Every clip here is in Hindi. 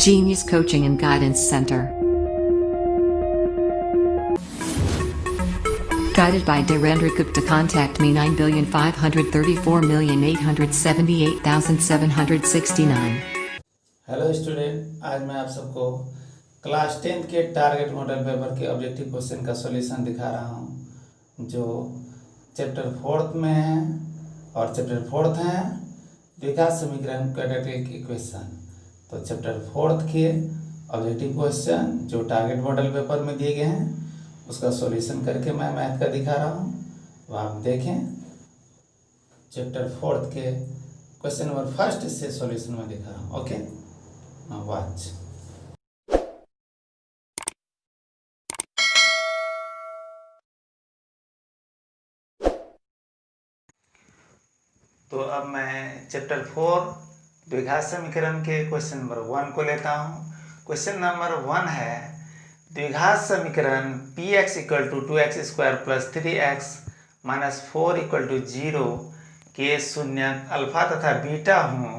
Genius Coaching and Guidance Center. Guided by Dhirendra Gupta. Contact me 9,534,878,769. Hello student, आज मैं आप सबको क्लास 10 के टारगेट मॉडल पेपर के ऑब्जेक्टिव क्वेश्चन का सॉल्यूशन दिखा रहा हूं, जो चैप्टर 4 में है। और चैप्टर 4 है द्विघात समीकरण क्वाड्रेटिक इक्वेशन। तो चैप्टर 4 के ऑब्जेक्टिव क्वेश्चन जो टारगेट मॉडल पेपर में दिए गए हैं, उसका सॉल्यूशन करके मैं मैथ का दिखा रहा हूं। तो आप देखें, चैप्टर 4 के क्वेश्चन नंबर 1 से सॉल्यूशन में दिखा रहा हूँ। Okay, watch। तो अब मैं चैप्टर 4 द्विघात समीकरण के क्वेश्चन नंबर 1 को लेता हूँ। क्वेश्चन नंबर 1 है द्विघात समीकरण px = 2x² + 3x - 4 = 0 के शून्यक अल्फा तथा बीटा हों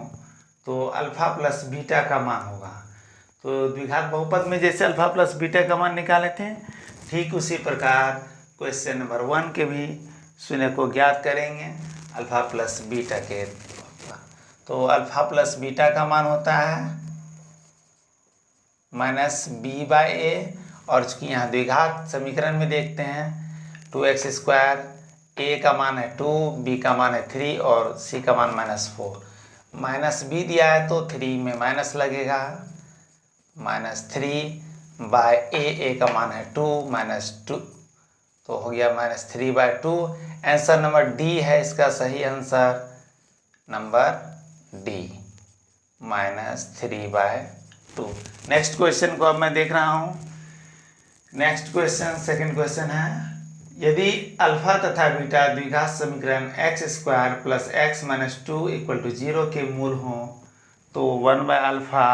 तो अल्फा प्लस बीटा का मान होगा। तो द्विघात बहुपद में जैसे अल्फा प्लस बीटा का मान निकाले थे, ठीक उसी प्रकार क्वेश्चन नंबर 1 के भी शून्य को ज्ञात करेंगे अल्फा प्लस बीटा के। तो अल्फा प्लस बीटा का मान होता है -b/a, और चूँकि यहाँ द्विघात समीकरण में देखते हैं 2x², a का मान है 2, b का मान है 3 और c का मान -4। -b दिया है तो 3 में माइनस लगेगा, -3/a, a का मान है 2 -2, तो हो गया -3/2। आंसर नंबर डी है इसका सही answer, number D, -3/2। Next question को अब मैं देख रहा हूँ। नेक्स्ट क्वेश्चन सेकंड क्वेश्चन है यदि अल्फा तथा बीटा द्विघात समीकरण x² + x - 2 = 0 के मूल हों तो 1/α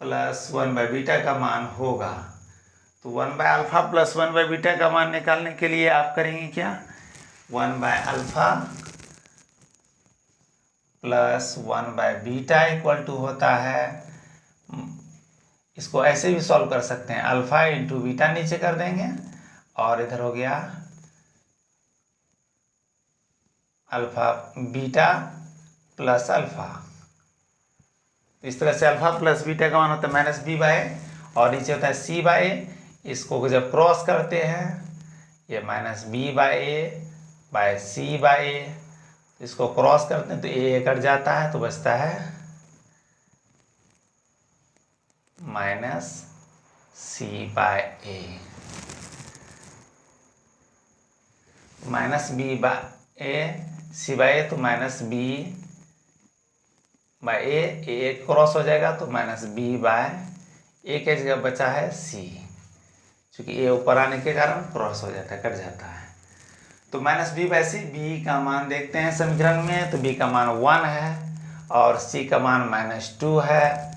+ 1/बीटा का मान होगा। तो 1/α + 1/बीटा का मान निकालने के लिए आप करेंगे क्या, 1/α + 1/बीटा = होता है, इसको ऐसे भी सॉल्व कर सकते हैं, अल्फा × बीटा नीचे कर देंगे और इधर हो गया अल्फा बीटा प्लस अल्फा। इस तरह से अल्फा प्लस बीटा का मान होता है -b/a और नीचे होता है c/a। इसको जब क्रॉस करते हैं ये -b/a c/a, इसको क्रॉस करते हैं तो a कट जाता है तो बचता है -c/a। -b/a c/a तो -b/a, a क्रॉस हो जाएगा तो -b/a के जगह बचा है c, क्योंकि a ऊपर आने के कारण क्रॉस हो जाता है, कट जाता है। तो -b/c, b का मान देखते हैं समीकरण में, तो b का मान 1 है और c का मान -2 है।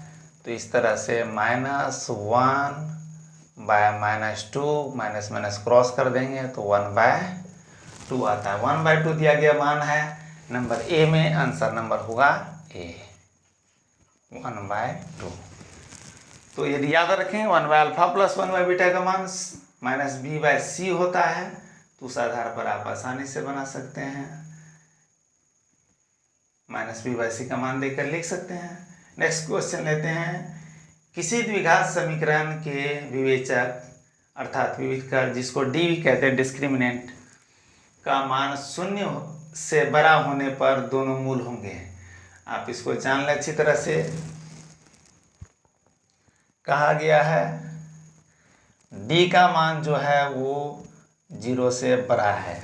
तो इस तरह से -1/-2, माइनस क्रॉस कर देंगे तो 1/2 आता है। 1/2 दिया गया मान है नंबर ए में, आंसर नंबर होगा ए, 1/2। तो यदि याद रखें 1/α + 1/बीटा का मान -b/c होता है, तो उस आधार पर आप आसानी से बना सकते हैं, -b/c का मान देकर लिख सकते हैं। नेक्स्ट क्वेश्चन लेते हैं किसी द्विघात समीकरण के विवेचक अर्थात विविधकर, जिसको डी कहते हैं, डिस्क्रिमिनेंट का मान 0 से बड़ा होने पर दोनों मूल होंगे। आप इसको जान लें अच्छी तरह से। कहा गया है डी का मान जो है वो 0 से बड़ा है,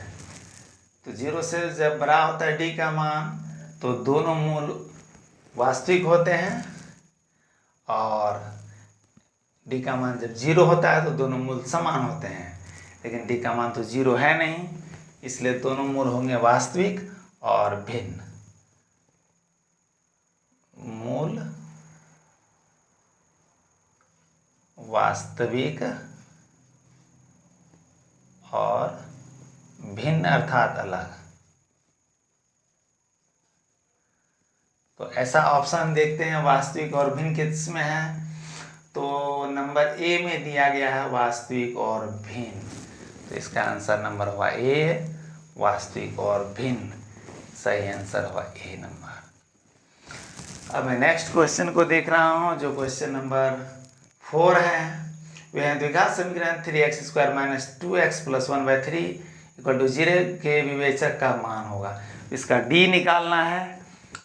तो 0 से जब बड़ा होता है डी का मान तो दोनों मूल वास्तविक होते हैं, और डी का मान जब 0 होता है तो दोनों मूल समान होते हैं। लेकिन डी का मान तो 0 है नहीं, इसलिए दोनों मूल होंगे वास्तविक और भिन्न। मूल वास्तविक और भिन्न अर्थात अलग। तो ऐसा ऑप्शन देखते हैं वास्तविक और भिन्न किस में है। तो नंबर ए में दिया गया है वास्तविक और भिन्न, तो इसका आंसर नंबर हुआ ए, वास्तविक और भिन्न। सही आंसर हुआ ए नंबर। अब मैं नेक्स्ट क्वेश्चन को देख रहा हूँ जो क्वेश्चन नंबर 4 है। वह द्विघात समीकरण 3x² - 2x + 1/3 = 0 के विवेचक का मान होगा। इसका डी निकालना है।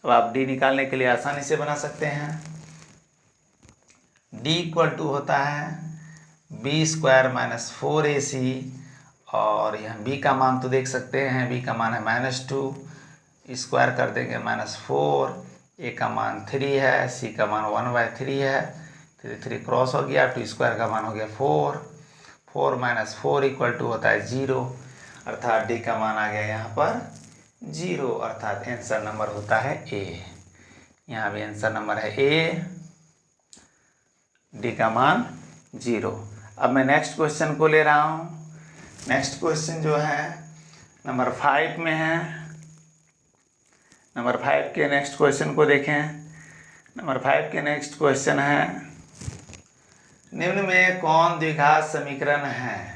अब आप डी निकालने के लिए आसानी से बना सकते हैं। डी = होता है b² - 4ac, और यहाँ b का मान तो देख सकते हैं, b का मान है -2, स्क्वायर कर देंगे -4, a का मान 3 है, c का मान 1/3 है, 3 क्रॉस हो गया, 2² का मान हो गया 4, 4 - 4 = होता है 0, अर्थात डी का मान आ गया यहाँ पर 0, अर्थात आंसर नंबर होता है ए। यहाँ भी आंसर नंबर है ए, डी का मान 0। अब मैं नेक्स्ट क्वेश्चन को ले रहा हूँ। नेक्स्ट क्वेश्चन जो है नंबर 5 में है। नंबर 5 के नेक्स्ट क्वेश्चन को देखें। नंबर 5 के नेक्स्ट क्वेश्चन है, निम्न में कौन द्विघात समीकरण है।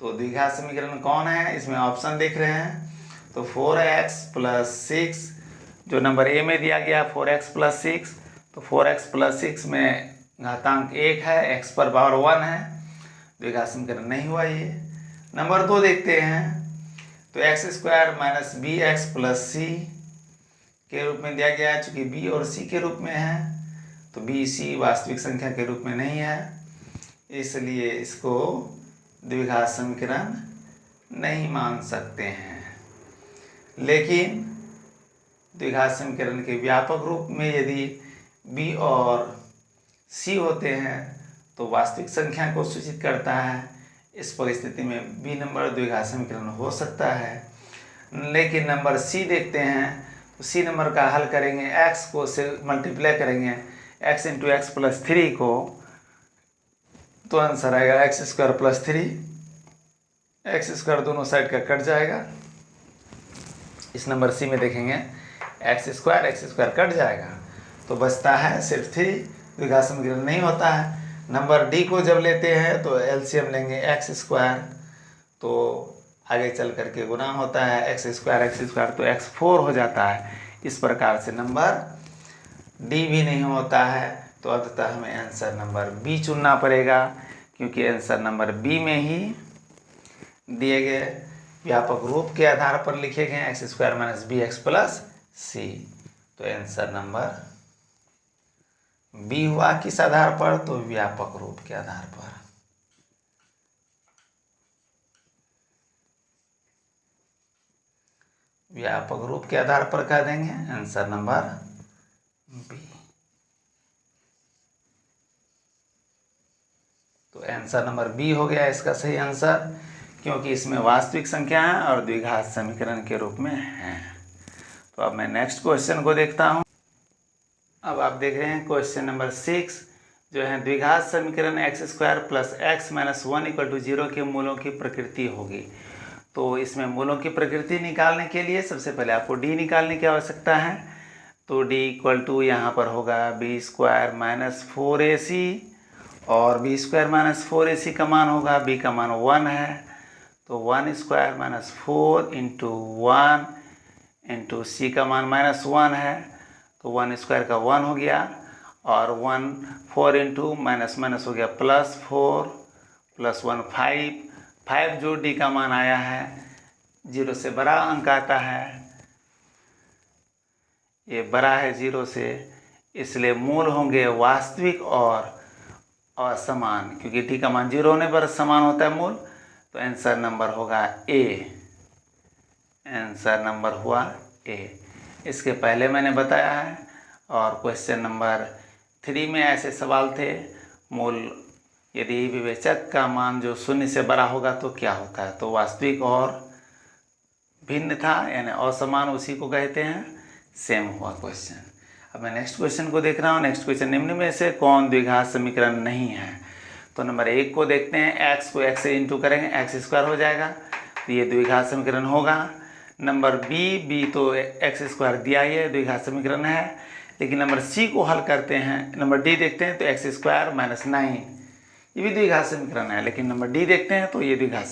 तो द्विघात समीकरण कौन है, इसमें ऑप्शन देख रहे हैं। तो 4x + 6 जो नंबर ए में दिया गया 4x + 6, तो 4x + 6 में घातांक 1 है, x पर पावर 1 है, द्विघात समीकरण नहीं हुआ ये। नंबर 2 देखते हैं। तो x² - bx + c के रूप में दिया गया है। चूँकि b और c के रूप में है तो b c वास्तविक संख्या के रूप में नहीं है, इसलिए इसको द्विघात समीकरण नहीं मान सकते हैं। लेकिन द्विघात समीकरण के व्यापक रूप में यदि b और c होते हैं तो वास्तविक संख्या को सूचित करता है। इस परिस्थिति में b नंबर द्विघात समीकरण हो सकता है। लेकिन नंबर c देखते हैं, तो c नंबर का हल करेंगे, x को से मल्टीप्लाई करेंगे x × x + 3 को, तो आंसर आएगा x² + 3, x² दोनों साइड का कट जाएगा। इस नंबर c में देखेंगे x² कट जाएगा, तो बचता है सिर्फ 3, द्विघात समीकरण नहीं होता है। नंबर डी को जब लेते हैं तो एलसीएम लेंगे x², तो आगे चल करके गुना होता है x² तो x4 हो जाता है। इस प्रकार से नंबर डी भी नहीं होता है, तो अंततः हमें आंसर नंबर बी चुनना पड़ेगा, क्योंकि आंसर नंबर बी में ही दिए गए व्यापक रूप के आधार पर लिखे गए x² - bx + c। तो आंसर नंबर बी हुआ किस आधार पर, तो व्यापक रूप के आधार पर। व्यापक रूप के आधार पर कह देंगे आंसर नंबर बी। तो आंसर नंबर बी हो गया इसका सही आंसर, क्योंकि इसमें वास्तविक संख्या है और द्विघात समीकरण के रूप में है। तो अब मैं नेक्स्ट क्वेश्चन को देखता हूँ। अब आप देख रहे हैं क्वेश्चन नंबर 6 जो है द्विघात समीकरण x² + x - 1 = 0 के मूलों की प्रकृति होगी। तो इसमें मूलों की प्रकृति निकालने के लिए सबसे पहले आपको d निकालने की आवश्यकता है। तो d = यहाँ पर होगा b² - 4ac, और b² - 4ac का मान होगा, b का मान 1 है, तो 1² - 4 × 1 × c का मान -1 है, तो 1² का 1 हो गया, और 1 4 × माइनस हो गया +4 + 1 5 जो डी का मान आया है 0 से बड़ा अंक आता है, ये बड़ा है 0 से, इसलिए मूल होंगे वास्तविक और असमान, क्योंकि डी का मान 0 होने पर समान होता है मूल। तो आंसर नंबर होगा ए, आंसर नंबर हुआ ए। इसके पहले मैंने बताया है, और क्वेश्चन नंबर 3 में ऐसे सवाल थे, मूल यदि विवेचक का मान जो 0 से बड़ा होगा तो क्या होता है, तो वास्तविक और भिन्न था, यानी असमान उसी को कहते हैं, सेम हुआ क्वेश्चन। अब मैं नेक्स्ट क्वेश्चन को देख रहा हूँ। नेक्स्ट क्वेश्चन, निम्न में से कौन द्विघात समीकरण नहीं है। तो नंबर 1 को देखते हैं, x को x से इंटू करेंगे x² हो जाएगा, तो ये द्विघात समीकरण होगा। नंबर बी तो एक्स स्क्वायर दिया ही है, द्विघात समीकरण है। लेकिन नंबर सी को हल करते हैं, नंबर डी देखते हैं तो एक्स स्क्वायर माइनस 9 ये भी द्विघात समीकरण है। लेकिन नंबर डी देखते हैं तो ये द्विघात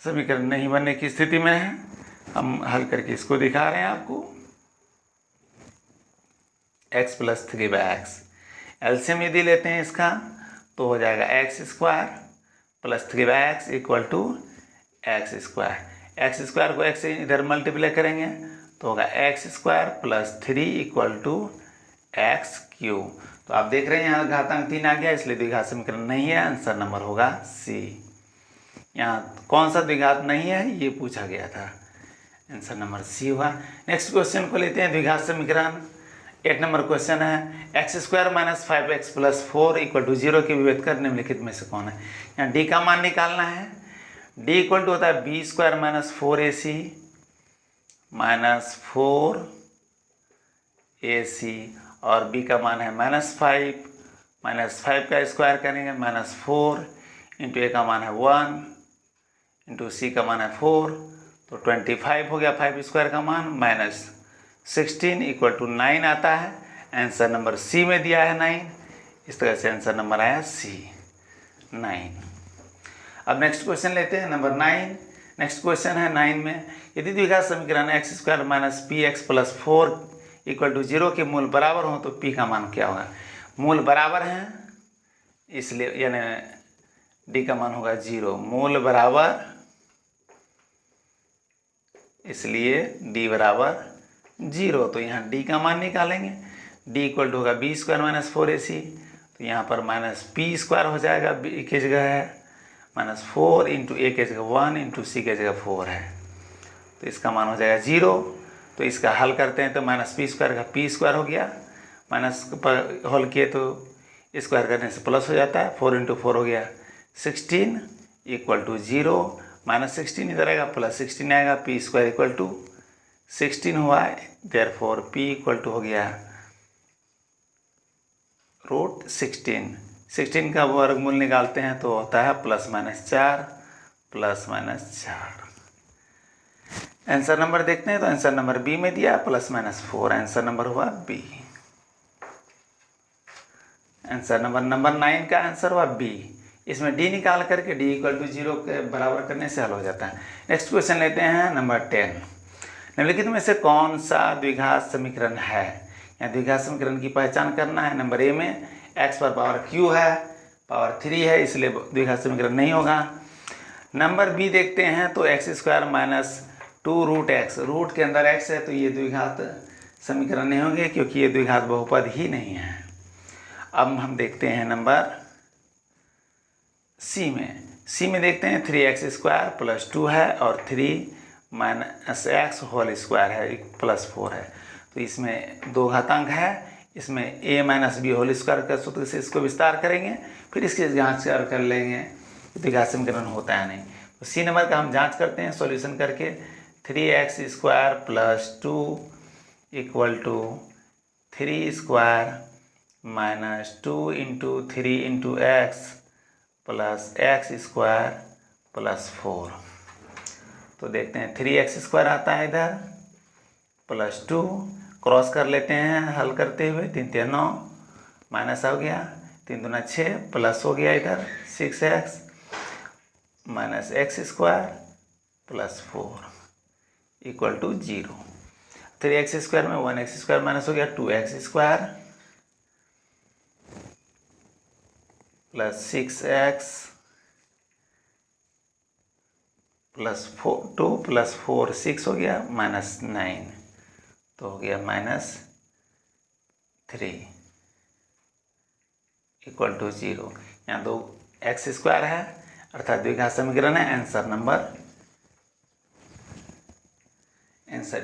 समीकरण नहीं बनने की स्थिति में है। हम हल करके इसको दिखा रहे हैं आपको। x प्लस 3/x एलसीएम यदि लेते हैं इसका तो हो जाएगा x square plus 3/x equal to x square. X square को x से इधर मल्टीप्लाई करेंगे तो होगा x square plus 3 equal to x cube. तो आप देख रहे हैं यहाँ घातांक 3 आ गया, इसलिए द्विघात समीकरण नहीं है। आंसर नंबर होगा सी। यहाँ कौन सा द्विघात नहीं है ये पूछा गया था, आंसर नंबर सी हुआ। नेक्स्ट क्वेश्चन को लेते हैं द्विघात समीकरण। 8 नंबर क्वेश्चन है x square minus 5x plus 4 equal to 0 के विभेद कर निम्नलिखित में से कौन है। यहाँ डी का मान निकालना है। डी इक्वल टू होता है B square minus 4ac minus 4ac और बी का मान है -5 -5 का स्क्वायर करेंगे -4 इंटू ए का मान है 1 इंटू सी का मान है 4 तो 25 हो गया 5 स्क्वायर का मान -16 इक्वल टू 9 आता है। आंसर नंबर सी में दिया है 9। इस तरह से आंसर नंबर आया सी 9। अब नेक्स्ट क्वेश्चन लेते हैं नंबर 9। नेक्स्ट क्वेश्चन है 9 में यदि द्विघात समीकरण x square minus p x plus 4 equal to 0 के मूल बराबर हो तो पी का मान क्या होगा। मूल बराबर हैं इसलिए यानी डी का मान होगा 0। मूल बराबर इसलिए डी बराबर 0। तो यहाँ डी का मान निकालेंगे। डी इक्वल टू होगा बी स्क्वायर माइनस 4ac तो यहाँ पर माइनस पी स्क्वायर हो जाएगा, बी की जगह है -4 इंटू ए की जगह 1 इंटू सी की जगह 4 है तो इसका मान हो जाएगा 0। तो इसका हल करते हैं तो माइनस पी स्क्वायर का पी स्क्वायर हो गया, माइनस पर हल किए तो स्क्वायर करने से प्लस हो जाता है। 4 इंटू 4 हो गया 16 इक्वल टू 0 -16 इधर आएगा +16 आएगा। पी स्क्वायर इक्वल टू 16 हुआ है, देयरफॉर पी इक्वल टू हो गया √16। 16 का वर्गमूल निकालते हैं तो होता है +-4 +-4। आंसर नंबर देखते हैं तो आंसर नंबर बी में दिया +-4। आंसर नंबर हुआ बी। आंसर नंबर 9 का आंसर हुआ बी। इसमें डी निकाल करके डी इक्वल टू 0 के बराबर करने से हल हो जाता है। नेक्स्ट क्वेश्चन लेते हैं नंबर 10। निम्नलिखित में से कौन सा द्विघात समीकरण है। यहाँ द्विघात समीकरण की पहचान करना है। नंबर ए में x पर पावर q है, पावर 3 है, इसलिए द्विघात समीकरण नहीं होगा। नंबर बी देखते हैं तो x square minus 2√x, root के अंदर x है तो ये द्विघात समीकरण नहीं होंगे क्योंकि ये द्विघात बहुपद ही नहीं है। अब हम देखते हैं नंबर सी में देखते हैं 3x स्क्वायर प्लस 2 है और 3 माइनस x होल स्क्वायर है प्लस 4 है। तो इसमें दो घातांक है, इसमें a minus b whole square का सूत्र से इसको विस्तार करेंगे, फिर इसकी जांच कर लेंगे द्विघात समीकरण होता है नहीं। तो सी नंबर का हम जांच करते हैं सॉल्यूशन करके। 3x square plus 2 equal to 3 square minus 2 into 3 into x plus x square plus 4। तो देखते हैं 3x स्क्वायर आता है इधर प्लस 2 क्रॉस कर लेते हैं हल करते हुए। 3 3 9 माइनस हो गया, 3 दूना 6 प्लस हो गया इधर 6x minus x square plus 4 equal to 0। 3x square में 1x स्क्वायर माइनस हो गया 2x square plus 6x plus 2 plus 4 6 हो गया -9 तो हो गया -3 इक्वल टू 0। यहाँ 2x स्क्वायर है अर्थात द्विघात समीकरण है।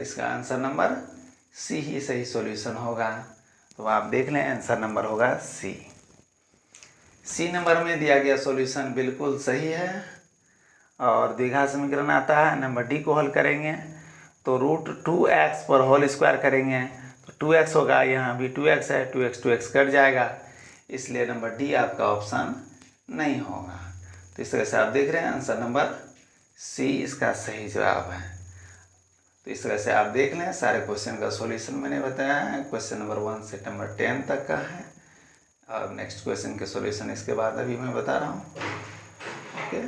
इसका आंसर नंबर सी ही सही सॉल्यूशन होगा। तो आप देख लें आंसर नंबर होगा सी नंबर में दिया गया सॉल्यूशन बिल्कुल सही है और द्विघात समीकरण आता है। नंबर डी को हल करेंगे तो √2x पर होल स्क्वायर करेंगे तो 2x होगा, यहाँ भी 2x है, 2x कट जाएगा, इसलिए नंबर डी आपका ऑप्शन नहीं होगा। तो इस तरह से आप देख रहे हैं आंसर नंबर सी इसका सही जवाब है। तो इस तरह से आप देख लें, सारे क्वेश्चन का सॉल्यूशन मैंने बताया है। क्वेश्चन नंबर 1 से नंबर 10 तक का है, और नेक्स्ट क्वेश्चन के सॉल्यूशन इसके बाद अभी मैं बता रहा हूँ। ओके,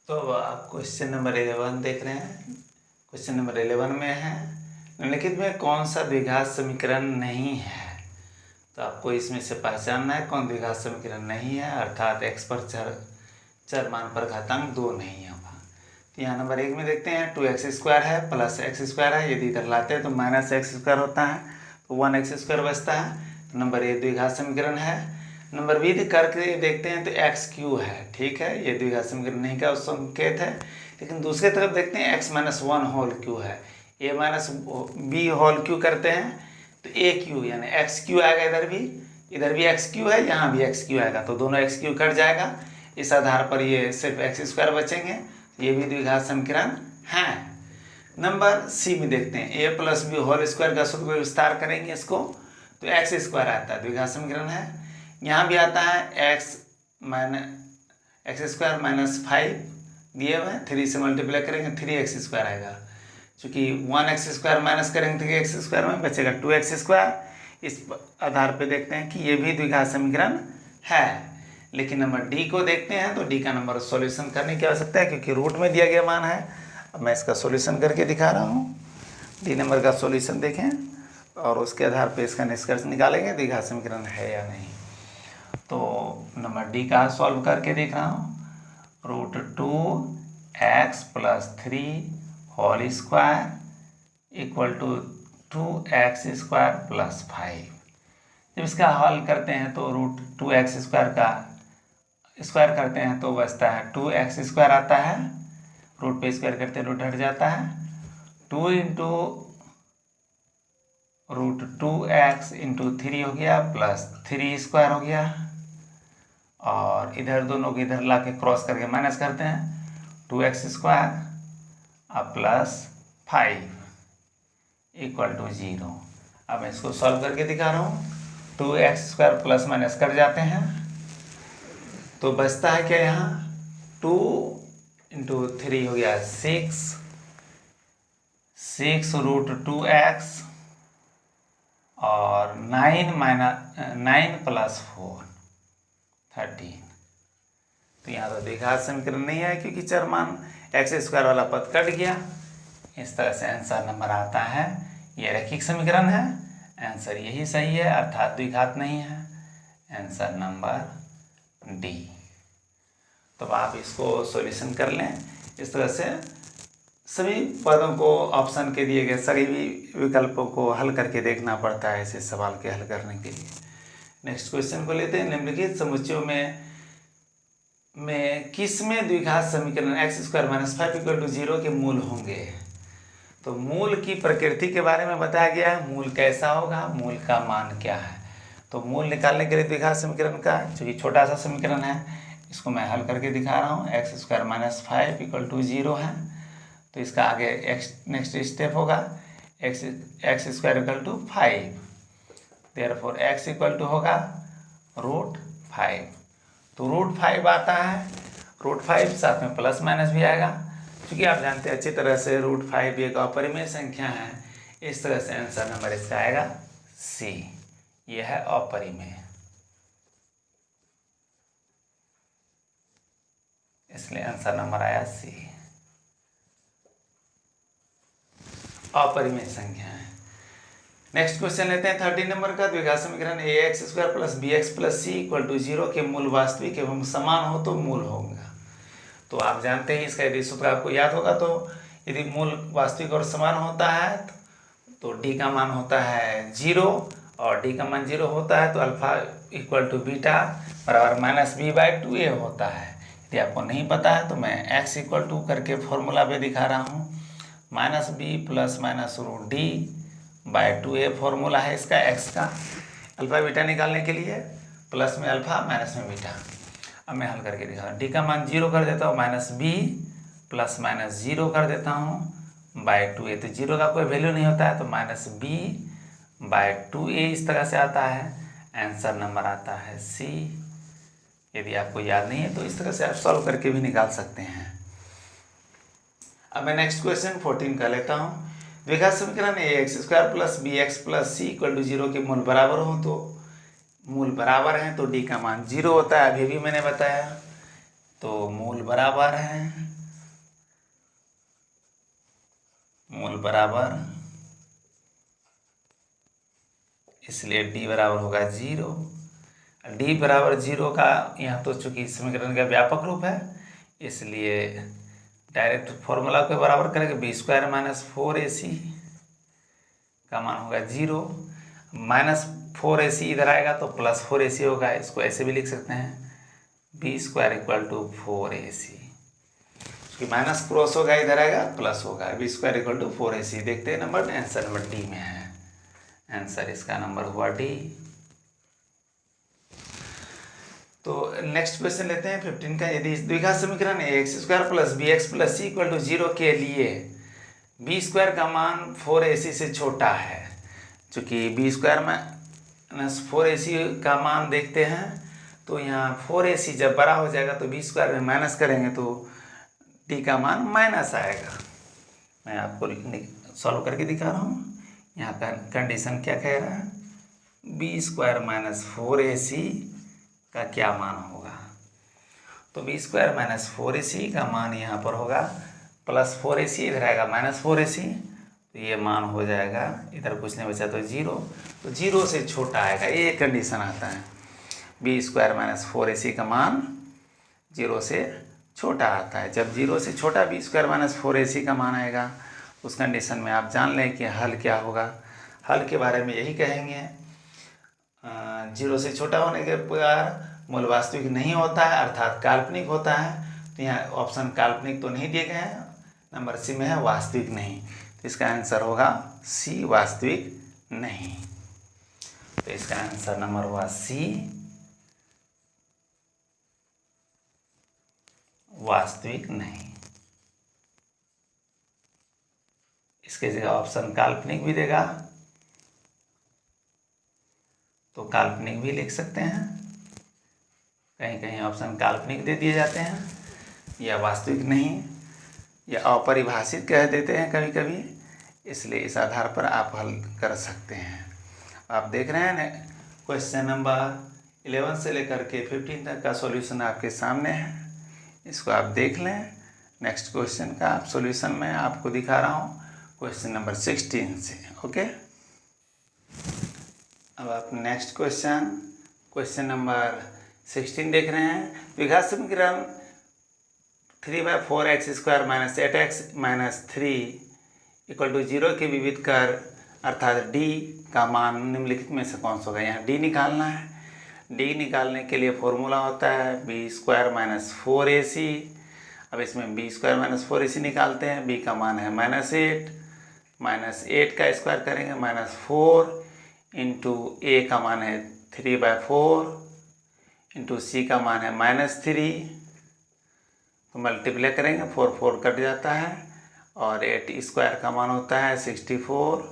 तो अब आप क्वेश्चन नंबर 11 देख रहे हैं। क्वेश्चन नंबर 11 में है, निम्नलिखित में कौन सा द्विघात समीकरण नहीं है। तो आपको इसमें से पहचानना है कौन द्विघात समीकरण नहीं है, अर्थात x पर चर मान पर घातांक 2 नहीं होगा। तो यहाँ नंबर 1 में देखते हैं 2x² है प्लस x² है, यदि इधर लाते हैं तो -x² होता है, तो 1x² बचता है। तो नंबर 1 द्विघात समीकरण है। नंबर बी करके देखते हैं तो x³ है, ठीक है, ये द्विघात समीकरण नहीं का संकेत है। लेकिन दूसरी तरफ देखते हैं x-1 है, a-b करते हैं तो a³ यानी x³ आएगा, इधर भी x³ है, यहाँ भी x³ आएगा, तो दोनों x³ कट जाएगा। इस आधार पर ये सिर्फ x² बचेंगे, ये भी द्विघात समीकरण हैं। नंबर सी में देखते हैं a+b² का सूत्र विस्तार करेंगे इसको, तो x² आता है, द्विघात समीकरण है। यहाँ भी आता है x² -5 दिए हुए, 3 से मल्टीप्लाई करेंगे 3x² आएगा। चूँकि 1x² माइनस करेंगे 3x² में बचेगा 2x²। इस आधार पे देखते हैं कि ये भी द्विघात समीकरण है। लेकिन नंबर डी को देखते हैं तो डी का नंबर सॉल्यूशन करने की आवश्यकता है, क्योंकि रूट में दिया गया मान है। अब मैं इसका सॉल्यूशन करके दिखा रहा हूँ। डी नंबर का सॉल्यूशन देखें और उसके आधार पे इसका निष्कर्ष निकालेंगे द्विघात समीकरण है या नहीं। तो नंबर डी का सॉल्व करके देख रहा हूँ। √2x + 3 whole square equal to 2x² + 5। जब इसका हल करते हैं तो √2x² का स्क्वायर करते हैं तो बचता है 2x² आता है, रूट पे स्क्वायर करते हैं रूट हट जाता है, 2 × √2x × 3 हो गया प्लस 3² हो गया, और इधर दोनों को इधर ला के क्रॉस करके माइनस करते हैं 2x² प्लस 5 = 0। अब मैं इसको सॉल्व करके दिखा रहा हूँ। 2x² प्लस माइनस कर जाते हैं तो बचता है क्या, यहाँ 2 × 3 हो गया 6 √2x और 9 + 4 13। तो यहाँ तो द्विघात समीकरण नहीं है, क्योंकि चर मान x² वाला पद कट गया। इस तरह से आंसर नंबर आता है। ये रैखिक समीकरण है, आंसर यही सही है, अर्थात द्विघात नहीं है। Answer number D. तो आप इसको सॉल्यूशन कर लें। इस तरह से सभी पदों को ऑप्शन के दिए गए सभी विकल्पों को हल करके देखना पड़ता है ऐसे सवाल के हल करने के लिए। नेक्स्ट क्वेश्चन को लेते हैं। निम्नलिखित समुच्चयों में किस में द्विघात समीकरण x² - 5 = 0 के मूल होंगे। तो मूल की प्रकृति के बारे में बताया गया है, मूल कैसा होगा, मूल का मान क्या है। तो मूल निकालने के लिए द्विघात समीकरण का, चूँकि छोटा सा समीकरण है, इसको मैं हल करके दिखा रहा हूँ। x² - 5 = 0 है, तो इसका आगे नेक्स्ट स्टेप होगा x² = 5, देयरफॉर x = होगा √5। तो √5 आता है, √5 साथ में प्लस माइनस भी आएगा, क्योंकि आप जानते हैं अच्छी तरह से √5 एक अपरिमेय संख्या है। इस तरह से आंसर नंबर इसका आएगा सी, यह है अपरिमेय, इसलिए आंसर नंबर आया सी, अपरिमेय संख्या है। नेक्स्ट क्वेश्चन लेते हैं 13 नंबर का। द्विघात समीकरण ax² + bx + c = 0 के मूल वास्तविक एवं समान हो तो मूल होगा। तो आप जानते हैं इसका यदि सूत्र आपको याद होगा, तो यदि मूल वास्तविक और समान होता है तो d का मान होता है 0, और d का मान 0 होता है तो अल्फा = बीटा बराबर -b/2a होता है। यदि आपको नहीं पता है तो मैं x = करके फॉर्मूला पे दिखा रहा हूँ, -b ± √d/2a फॉर्मूला है इसका x का, अल्फा बीटा निकालने के लिए, प्लस में अल्फा माइनस में बीटा। अब मैं हल करके दिखा रहा हूँ। डी का मान 0 कर देता हूँ, -b ± 0 कर देता हूँ /2a, तो 0 का कोई वैल्यू नहीं होता है, तो -b/2a इस तरह से आता है। आंसर नंबर आता है सी। यदि आपको याद नहीं है तो इस तरह से आप सॉल्व करके भी निकाल सकते हैं। अब मैं नेक्स्ट क्वेश्चन 14 का लेता हूँ। द्विघात समीकरण ax² plus bx plus c equal to 0 के मूल बराबर हो तो मूल बराबर हैं तो d का मान 0 होता है। अभी भी मैंने बताया, तो मूल बराबर हैं, मूल बराबर, इसलिए d बराबर होगा 0। d बराबर 0 का यहाँ तो चूंकि समीकरण का व्यापक रूप है, इसलिए डायरेक्ट फॉर्मूला को बराबर करेंगे। b² माइनस 4ac का मान होगा 0। माइनस 4ac इधर आएगा तो प्लस 4ac होगा। इसको ऐसे भी लिख सकते हैं, b² equal to 4ac। Minus cross होगा, इधर आएगा प्लस होगा। b² equal to 4ac। देखते हैं नंबर, आंसर नंबर डी में है। आंसर इसका नंबर हुआ डी। तो नेक्स्ट क्वेश्चन लेते हैं 15 का। यदि द्विघात समीकरण ax² plus bx plus c equal to 0 के लिए b² का मान 4ac से छोटा है, चूँकि b² माइनस 4ac का मान देखते हैं तो यहाँ 4ac जब बड़ा हो जाएगा तो b² में माइनस करेंगे तो d का मान माइनस आएगा। मैं आपको सॉल्व करके दिखा रहा हूँ। यहाँ का कंडीशन क्या कह रहा है, b² माइनस 4ac का क्या मान होगा, तो b² माइनस 4ac का मान यहाँ पर होगा प्लस 4ac, इधर आएगा माइनस 4ac, तो ये मान हो जाएगा, इधर कुछ नहीं बचा तो 0, तो 0 से छोटा आएगा। ये कंडीशन आता है, b² माइनस 4ac का मान 0 से छोटा आता है। जब 0 से छोटा b² माइनस 4ac का मान आएगा, उस कंडीशन में आप जान लें कि हल क्या होगा। हल के बारे में यही कहेंगे, 0 से छोटा होने के बाद मूल वास्तविक नहीं होता है, अर्थात काल्पनिक होता है। तो यहाँ ऑप्शन काल्पनिक तो नहीं दिए गए हैं, नंबर सी में है वास्तविक नहीं, तो इसका आंसर होगा सी, वास्तविक नहीं। तो इसका आंसर नंबर हुआ सी, वास्तविक नहीं। इसके जगह ऑप्शन काल्पनिक भी देगा तो काल्पनिक भी लिख सकते हैं, कहीं कहीं ऑप्शन काल्पनिक दे दिए जाते हैं, या वास्तविक नहीं, या अपरिभाषित कह देते हैं कभी कभी, इसलिए इस आधार पर आप हल कर सकते हैं। आप देख रहे हैं क्वेश्चन नंबर 11 से लेकर के 15 तक का सॉल्यूशन आपके सामने है, इसको आप देख लें। नेक्स्ट क्वेश्चन का आप सॉल्यूशन में आपको दिखा रहा हूँ क्वेश्चन नंबर 16 से। ओके, अब आप नेक्स्ट क्वेश्चन नंबर 16 देख रहे हैं। द्विघात समीकरण 3/4x² minus 8x minus 3 equal to 0 के विविध कर, अर्थात d का मान निम्नलिखित में से कौन सा होगा। यहाँ d निकालना है। d निकालने के लिए फॉर्मूला होता है b² माइनस 4ac। अब इसमें b² माइनस 4ac निकालते हैं। b का मान है -8, -8 का स्क्वायर करेंगे -4 इंटू a का मान है 3/4 इंटू c का मान है -3, तो मल्टीप्लाई करेंगे 4 4 कट जाता है, और 8² का मान होता है 64,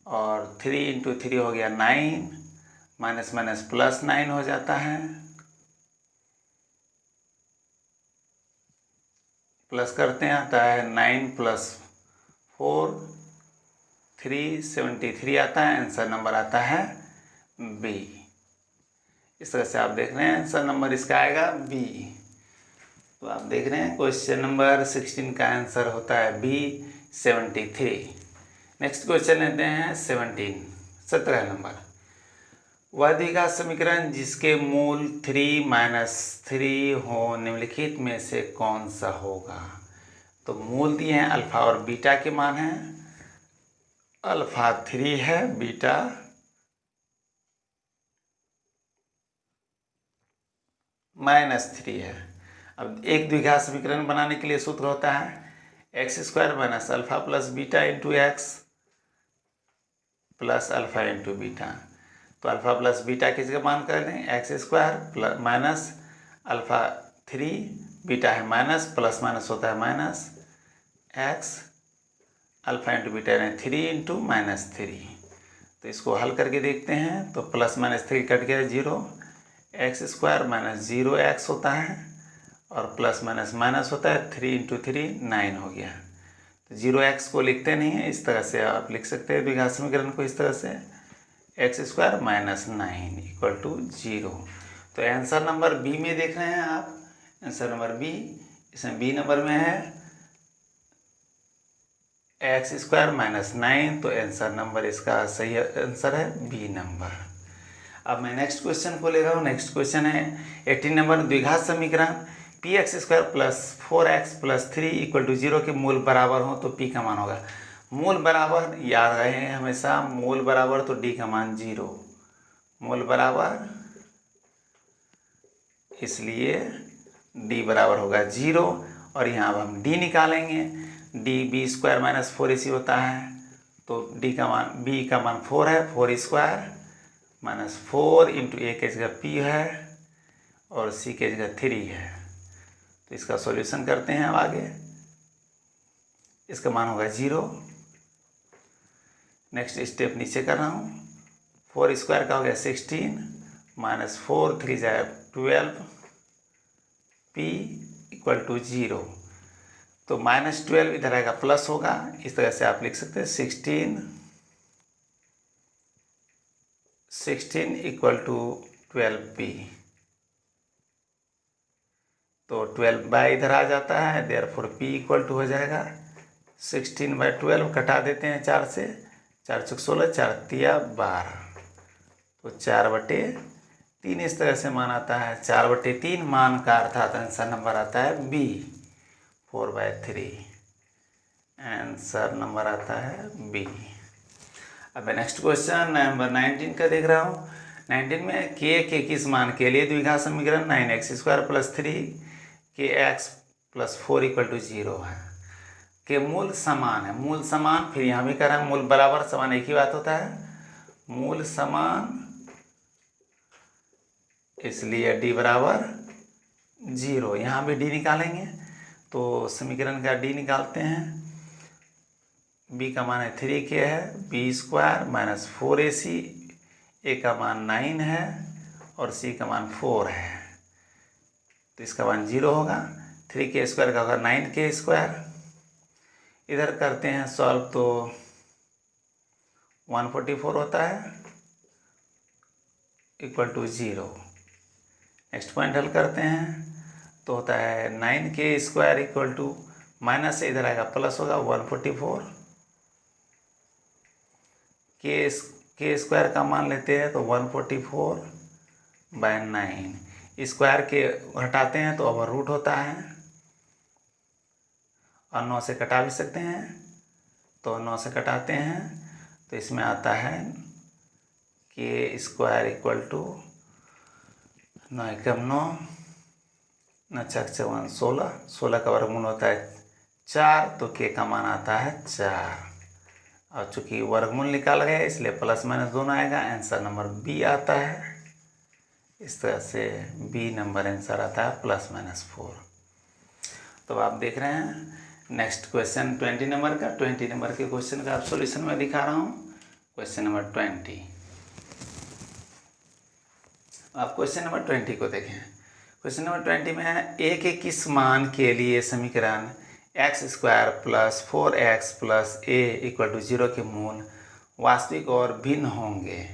और 3 इंटू 3 हो गया 9, माइनस माइनस प्लस 9 हो जाता है, प्लस करते हैं आता है 9 + 4 373 आता है। आंसर नंबर आता है बी। इस तरह से आप देख रहे हैं आंसर नंबर इसका आएगा बी। तो आप देख रहे हैं क्वेश्चन नंबर 16 का आंसर होता है बी, 73। नेक्स्ट क्वेश्चन लेते हैं 17 नंबर। वह द्विघात समीकरण जिसके मूल 3 - 3 हो निम्नलिखित में से कौन सा होगा। तो मूल दिए हैं, अल्फा और बीटा के मान हैं। अल्फा 3 है, बीटा -3 है। अब एक द्विघात समीकरण बनाने के लिए सूत्र होता है x² minus alpha plus beta into x plus alpha into beta. तो अल्फा प्लस बीटा किसी का मान कर दें, x² plus minus alpha 3, beta है माइनस, प्लस माइनस होता है minus x, alpha into beta यानी 3 इंटू -3। तो इसको हल करके देखते हैं। तो प्लस माइनस 3 कट गया 0, एक्स स्क्वायर माइनस 0x होता है और प्लस माइनस माइनस होता है 3 इंटू 3 9 हो गया। तो 0x को लिखते नहीं है, इस तरह से आप लिख सकते हैं द्विघात समीकरण को इस तरह से, x square minus 9 equal to 0। तो आंसर नंबर बी में देख रहे हैं आप, आंसर नंबर बी, इसमें बी नंबर में है एक्स स्क्वायर माइनस 9, तो आंसर नंबर इसका सही आंसर है बी नंबर। अब मैं नेक्स्ट क्वेश्चन को ले रहा हूँ। नेक्स्ट क्वेश्चन है 18 नंबर, द्विघात समीकरण p x square plus 4x plus 3 equal to 0 के मूल बराबर हो तो p का मान होगा। मूल बराबर याद रहे हमेशा, मूल बराबर तो d का मान 0, मूल बराबर, इसलिए d बराबर होगा 0। और यहाँ अब हम d निकालेंगे, d b स्क्वायर माइनस 4ac होता है, तो d का मान, b का मान 4 है, 4 स्क्वायर माइनस 4 इंटू a की जगह p है और c की जगह 3 है। तो इसका सॉल्यूशन करते हैं अब आगे, इसका मान होगा 0। नेक्स्ट स्टेप नीचे कर रहा हूँ, 4 स्क्वायर का हो गया 16 माइनस 4 3 जाए 12 p इक्वल टू 0। तो माइनस 12 इधर आएगा प्लस होगा, इस तरह से आप लिख सकते हैं 16 इक्वल टू 12p। तो 12 बाई इधर आ जाता है, देयरफॉर p इक्वल टू हो जाएगा 16/12, कटा देते हैं 4 से, 4 चौक 16, 4 तिया 12, तो 4/3 इस तरह से मान आता है। 4/3 मान का अर्थात आंसर नंबर आता है बी, 4/3 आंसर नंबर आता है बी। अब नेक्स्ट क्वेश्चन नंबर 19 का देख रहा हूँ। 19 में के किस मान के लिए द्विघात समीकरण 9x square plus 3kx plus 4 equal to 0 है। के मूल समान है, मूल समान, फिर यहाँ भी कह रहा है मूल बराबर समान, एक ही बात होता है, मूल समान, इसलिए d बराबर 0। यहाँ भी d निकालेंगे, तो समीकरण का d निकालते हैं, b का मान है 3k है, b स्क्वायर माइनस 4ac, a का मान 9 है और c का मान 4 है, तो इसका मान 0 होगा। 3k स्क्वायर का होगा 9k स्क्वायर, इधर करते हैं सॉल्व तो 144 होता है इक्वल टू 0। नेक्स्ट पॉइंट हल करते हैं तो होता है 9k square equal to, minus से इधर आएगा प्लस होगा 144, के स्क्वायर का मान लेते हैं तो 144/9, स्क्वायर के हटाते हैं तो ओवर रूट होता है और 9 से कटा भी सकते हैं, तो 9 से कटाते हैं तो इसमें आता है के स्क्वायर इक्वल टू 9 एकम 9, 9 छक 16, 16 का वर्गमूल होता है 4, तो के का मान आता है 4। और चूंकि वर्गमूल निकाल गए इसलिए प्लस माइनस दोनों आएगा, आंसर नंबर बी आता है। इस तरह से बी नंबर आंसर आता है +-4। तो आप देख रहे हैं नेक्स्ट क्वेश्चन 20 नंबर का, 20 नंबर के क्वेश्चन का आप सॉल्यूशन में दिखा रहा हूँ। क्वेश्चन नंबर 20, आप क्वेश्चन नंबर 20 को देखें। क्वेश्चन नंबर 20 में है ए के किस मान के लिए समीकरण x square plus 4x plus a equal to 0 के मूल वास्तविक और भिन्न होंगे।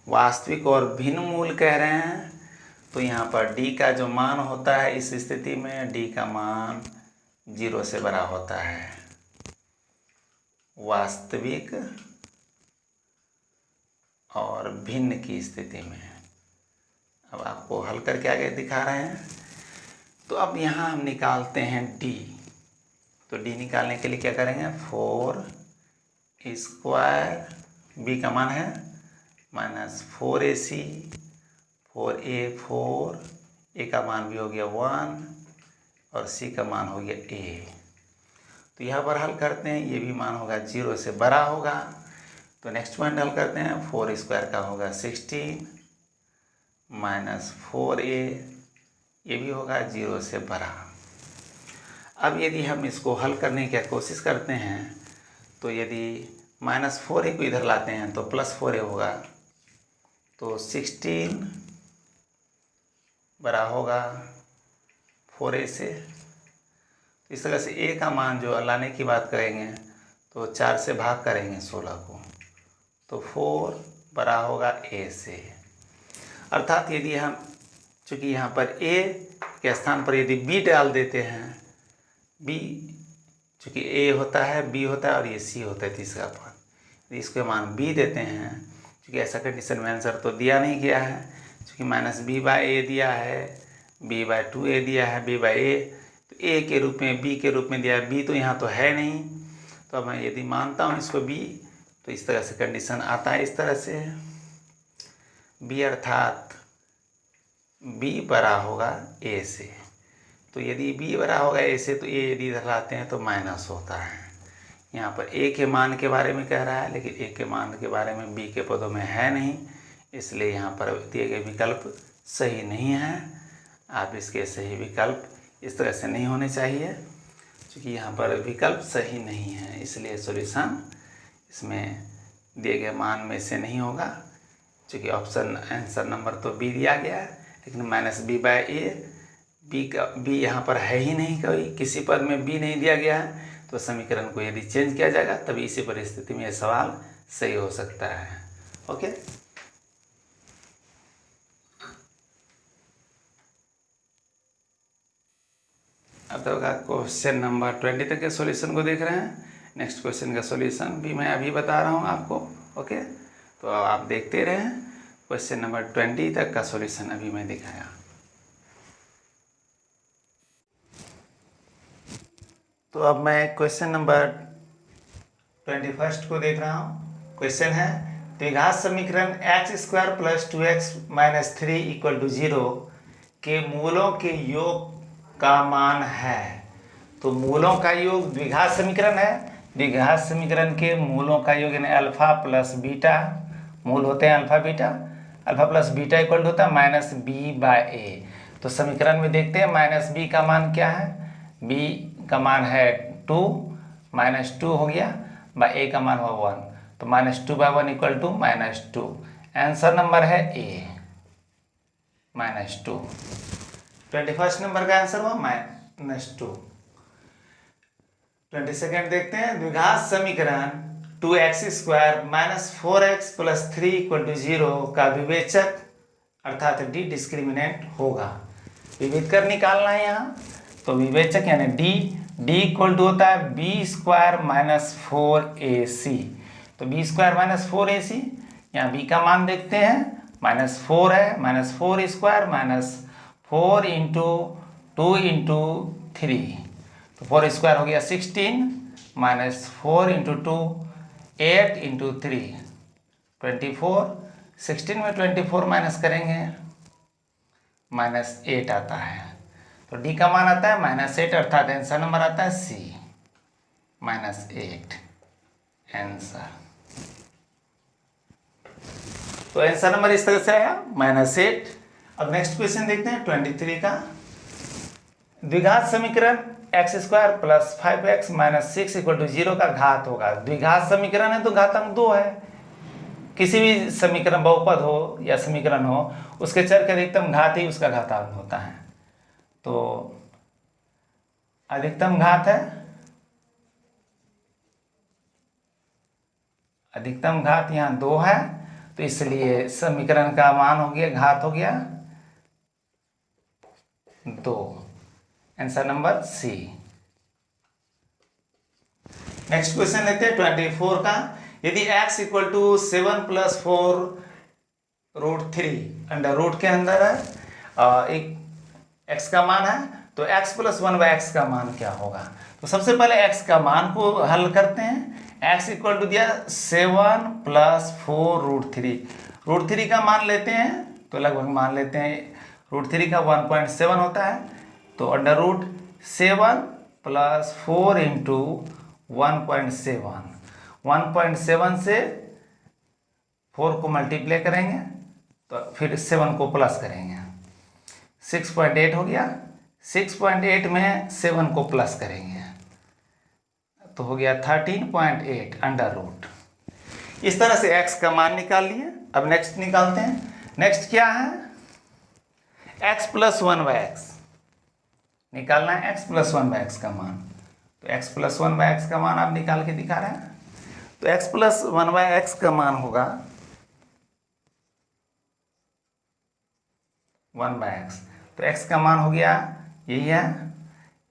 वास्तविक और भिन्न मूल कह रहे हैं, तो यहाँ पर d का जो मान होता है इस स्थिति में d का मान 0 से बड़ा होता है। वास्तविक और भिन्न की स्थिति में, अब आपको हल करके आगे दिखा रहे हैं। तो अब यहाँ हम निकालते हैं d, तो d निकालने के लिए क्या करेंगे, 4 स्क्वायर, b का मान है माइनस 4ac, 4a 4, a का मान भी हो गया 1 और c का मान हो गया a। तो यहाँ पर हल करते हैं, ये भी मान होगा 0 से बड़ा होगा। तो नेक्स्ट पॉइंट हल करते हैं, 4 स्क्वायर का होगा 16 माइनस 4a, ये भी होगा 0 से बड़ा। अब यदि हम इसको हल करने की कोशिश करते हैं, तो यदि -4a को इधर लाते हैं तो +4a होगा, तो 16 बड़ा होगा 4a से। इस तरह से a का मान जो लाने की बात करेंगे तो 4 से भाग करेंगे 16 को, तो 4 बड़ा होगा a से। अर्थात यदि हम चूँकि यहाँ पर a के स्थान पर यदि b डाल देते हैं, b चूँकि a होता है, b होता है और ये c होता है तीसरा पद, यदि इसको मान b देते हैं, चूँकि ऐसा कंडीशन में आंसर तो दिया नहीं गया है, चूँकि -b/a दिया है, b/2a दिया है, b/a, तो a के रूप में b के रूप में दिया है, b तो यहाँ तो है नहीं, तो अब मैं यदि मानता हूँ इसको b, तो इस तरह से कंडीशन आता है, इस तरह से b अर्थात b बड़ा होगा a से। तो यदि b बड़ा होगा a से तो a यदि इधर लाते हैं तो माइनस होता है। यहाँ पर a के मान के बारे में कह रहा है, लेकिन a के मान के बारे में b के पदों में है नहीं, इसलिए यहाँ पर दिए गए विकल्प सही नहीं है। आप इसके सही विकल्प इस तरह से नहीं होने चाहिए, क्योंकि यहाँ पर विकल्प सही नहीं है, इसलिए सॉल्यूशन इसमें दिए गए मान में से नहीं होगा। चूँकि ऑप्शन आंसर नंबर तो बी दिया गया है, लेकिन -b/a, b यहाँ पर है ही नहीं, कोई किसी पद में b नहीं दिया गया है, तो समीकरण को यदि चेंज किया जाएगा तभी इसी परिस्थिति में यह सवाल सही हो सकता है। ओके, अब तक क्वेश्चन नंबर 20 तक के सॉल्यूशन को देख रहे हैं। नेक्स्ट क्वेश्चन का सॉल्यूशन भी मैं अभी बता रहा हूँ आपको। ओके, तो आप देखते रहें, क्वेश्चन नंबर 20 तक का सॉल्यूशन अभी मैं दिखाया। तो अब मैं क्वेश्चन नंबर 21 को देख रहा हूँ। क्वेश्चन है द्विघात समीकरण x² + 2x - 3 = 0 के मूलों के योग का मान है। तो मूलों का योग द्विघात समीकरण है, द्विघात समीकरण के मूलों का योग यानी अल्फा प्लस बीटा, मूल होते हैं alpha beta, alpha plus beta equal होता है -b/a। तो समीकरण में देखते हैं -b का मान क्या है, b का मान है 2, -2 हो गया, a का मान हुआ 1, तो -2/1 = -2। आंसर नंबर है a, -2। 21 नंबर का आंसर हुआ -2। 22 देखते हैं द्विघात समीकरण 2x² - 4x + 3 = 0 का विवेचक अर्थात डी डिस्क्रिमिनेंट होगा। विवेचक निकालना है यहाँ, तो विवेचक यानी डी इक्वल टू होता है b² - 4ac। तो b² - 4ac, यहाँ b का मान देखते हैं, -4 है, -4² -4 × 2 × 3, तो 4² हो गया 16, -4 × 2 8 × 3 24, 16 में 24 माइनस करेंगे -8 आता है, तो डी का मान आता है -8, अर्थात आंसर नंबर आता है सी, -8 आंसर। तो आंसर नंबर इस तरह से आया -8। अब नेक्स्ट क्वेश्चन देखते हैं 23 का। द्विघात समीकरण x² + 5x - 6 = 0 का घात होगा। द्विघात समीकरण है तो घातांक 2 है, किसी भी समीकरण बहुपद हो या समीकरण हो, उसके चर के अधिकतम घात ही उसका घातांक होता है। तो अधिकतम घात है, अधिकतम घात यहाँ 2 है, तो इसलिए समीकरण का मान हो गया, घात हो गया 2, answer number c. Next question लेते हैं 24 का। यदि x = 7 + 4 √3 अंडर रूट के अंदर है, एक x का मान है, तो x + 1/x का मान क्या होगा। तो सबसे पहले x का मान को हल करते हैं। x = दिया 7 + 4 √3, √3 का मान लेते हैं, तो लगभग मान लेते हैं √3 का 1.7 होता है, तो √7 + 4 × 1.7, 1.7 से 4 को मल्टीप्लाई करेंगे, तो फिर 7 को प्लस करेंगे, 6.8 हो गया, 6.8 में 7 को प्लस करेंगे, तो हो गया 13.8 अंडर रूट, इस तरह से x का मान निकाल लिए। अब नेक्स्ट निकालते हैं। नेक्स्ट क्या है, x प्लस 1/x निकालना है, x प्लस 1/x का मान। तो x प्लस 1/x का मान आप निकाल के दिखा रहे हैं। तो x प्लस 1/x का मान होगा 1/x। तो x का मान हो गया यही है।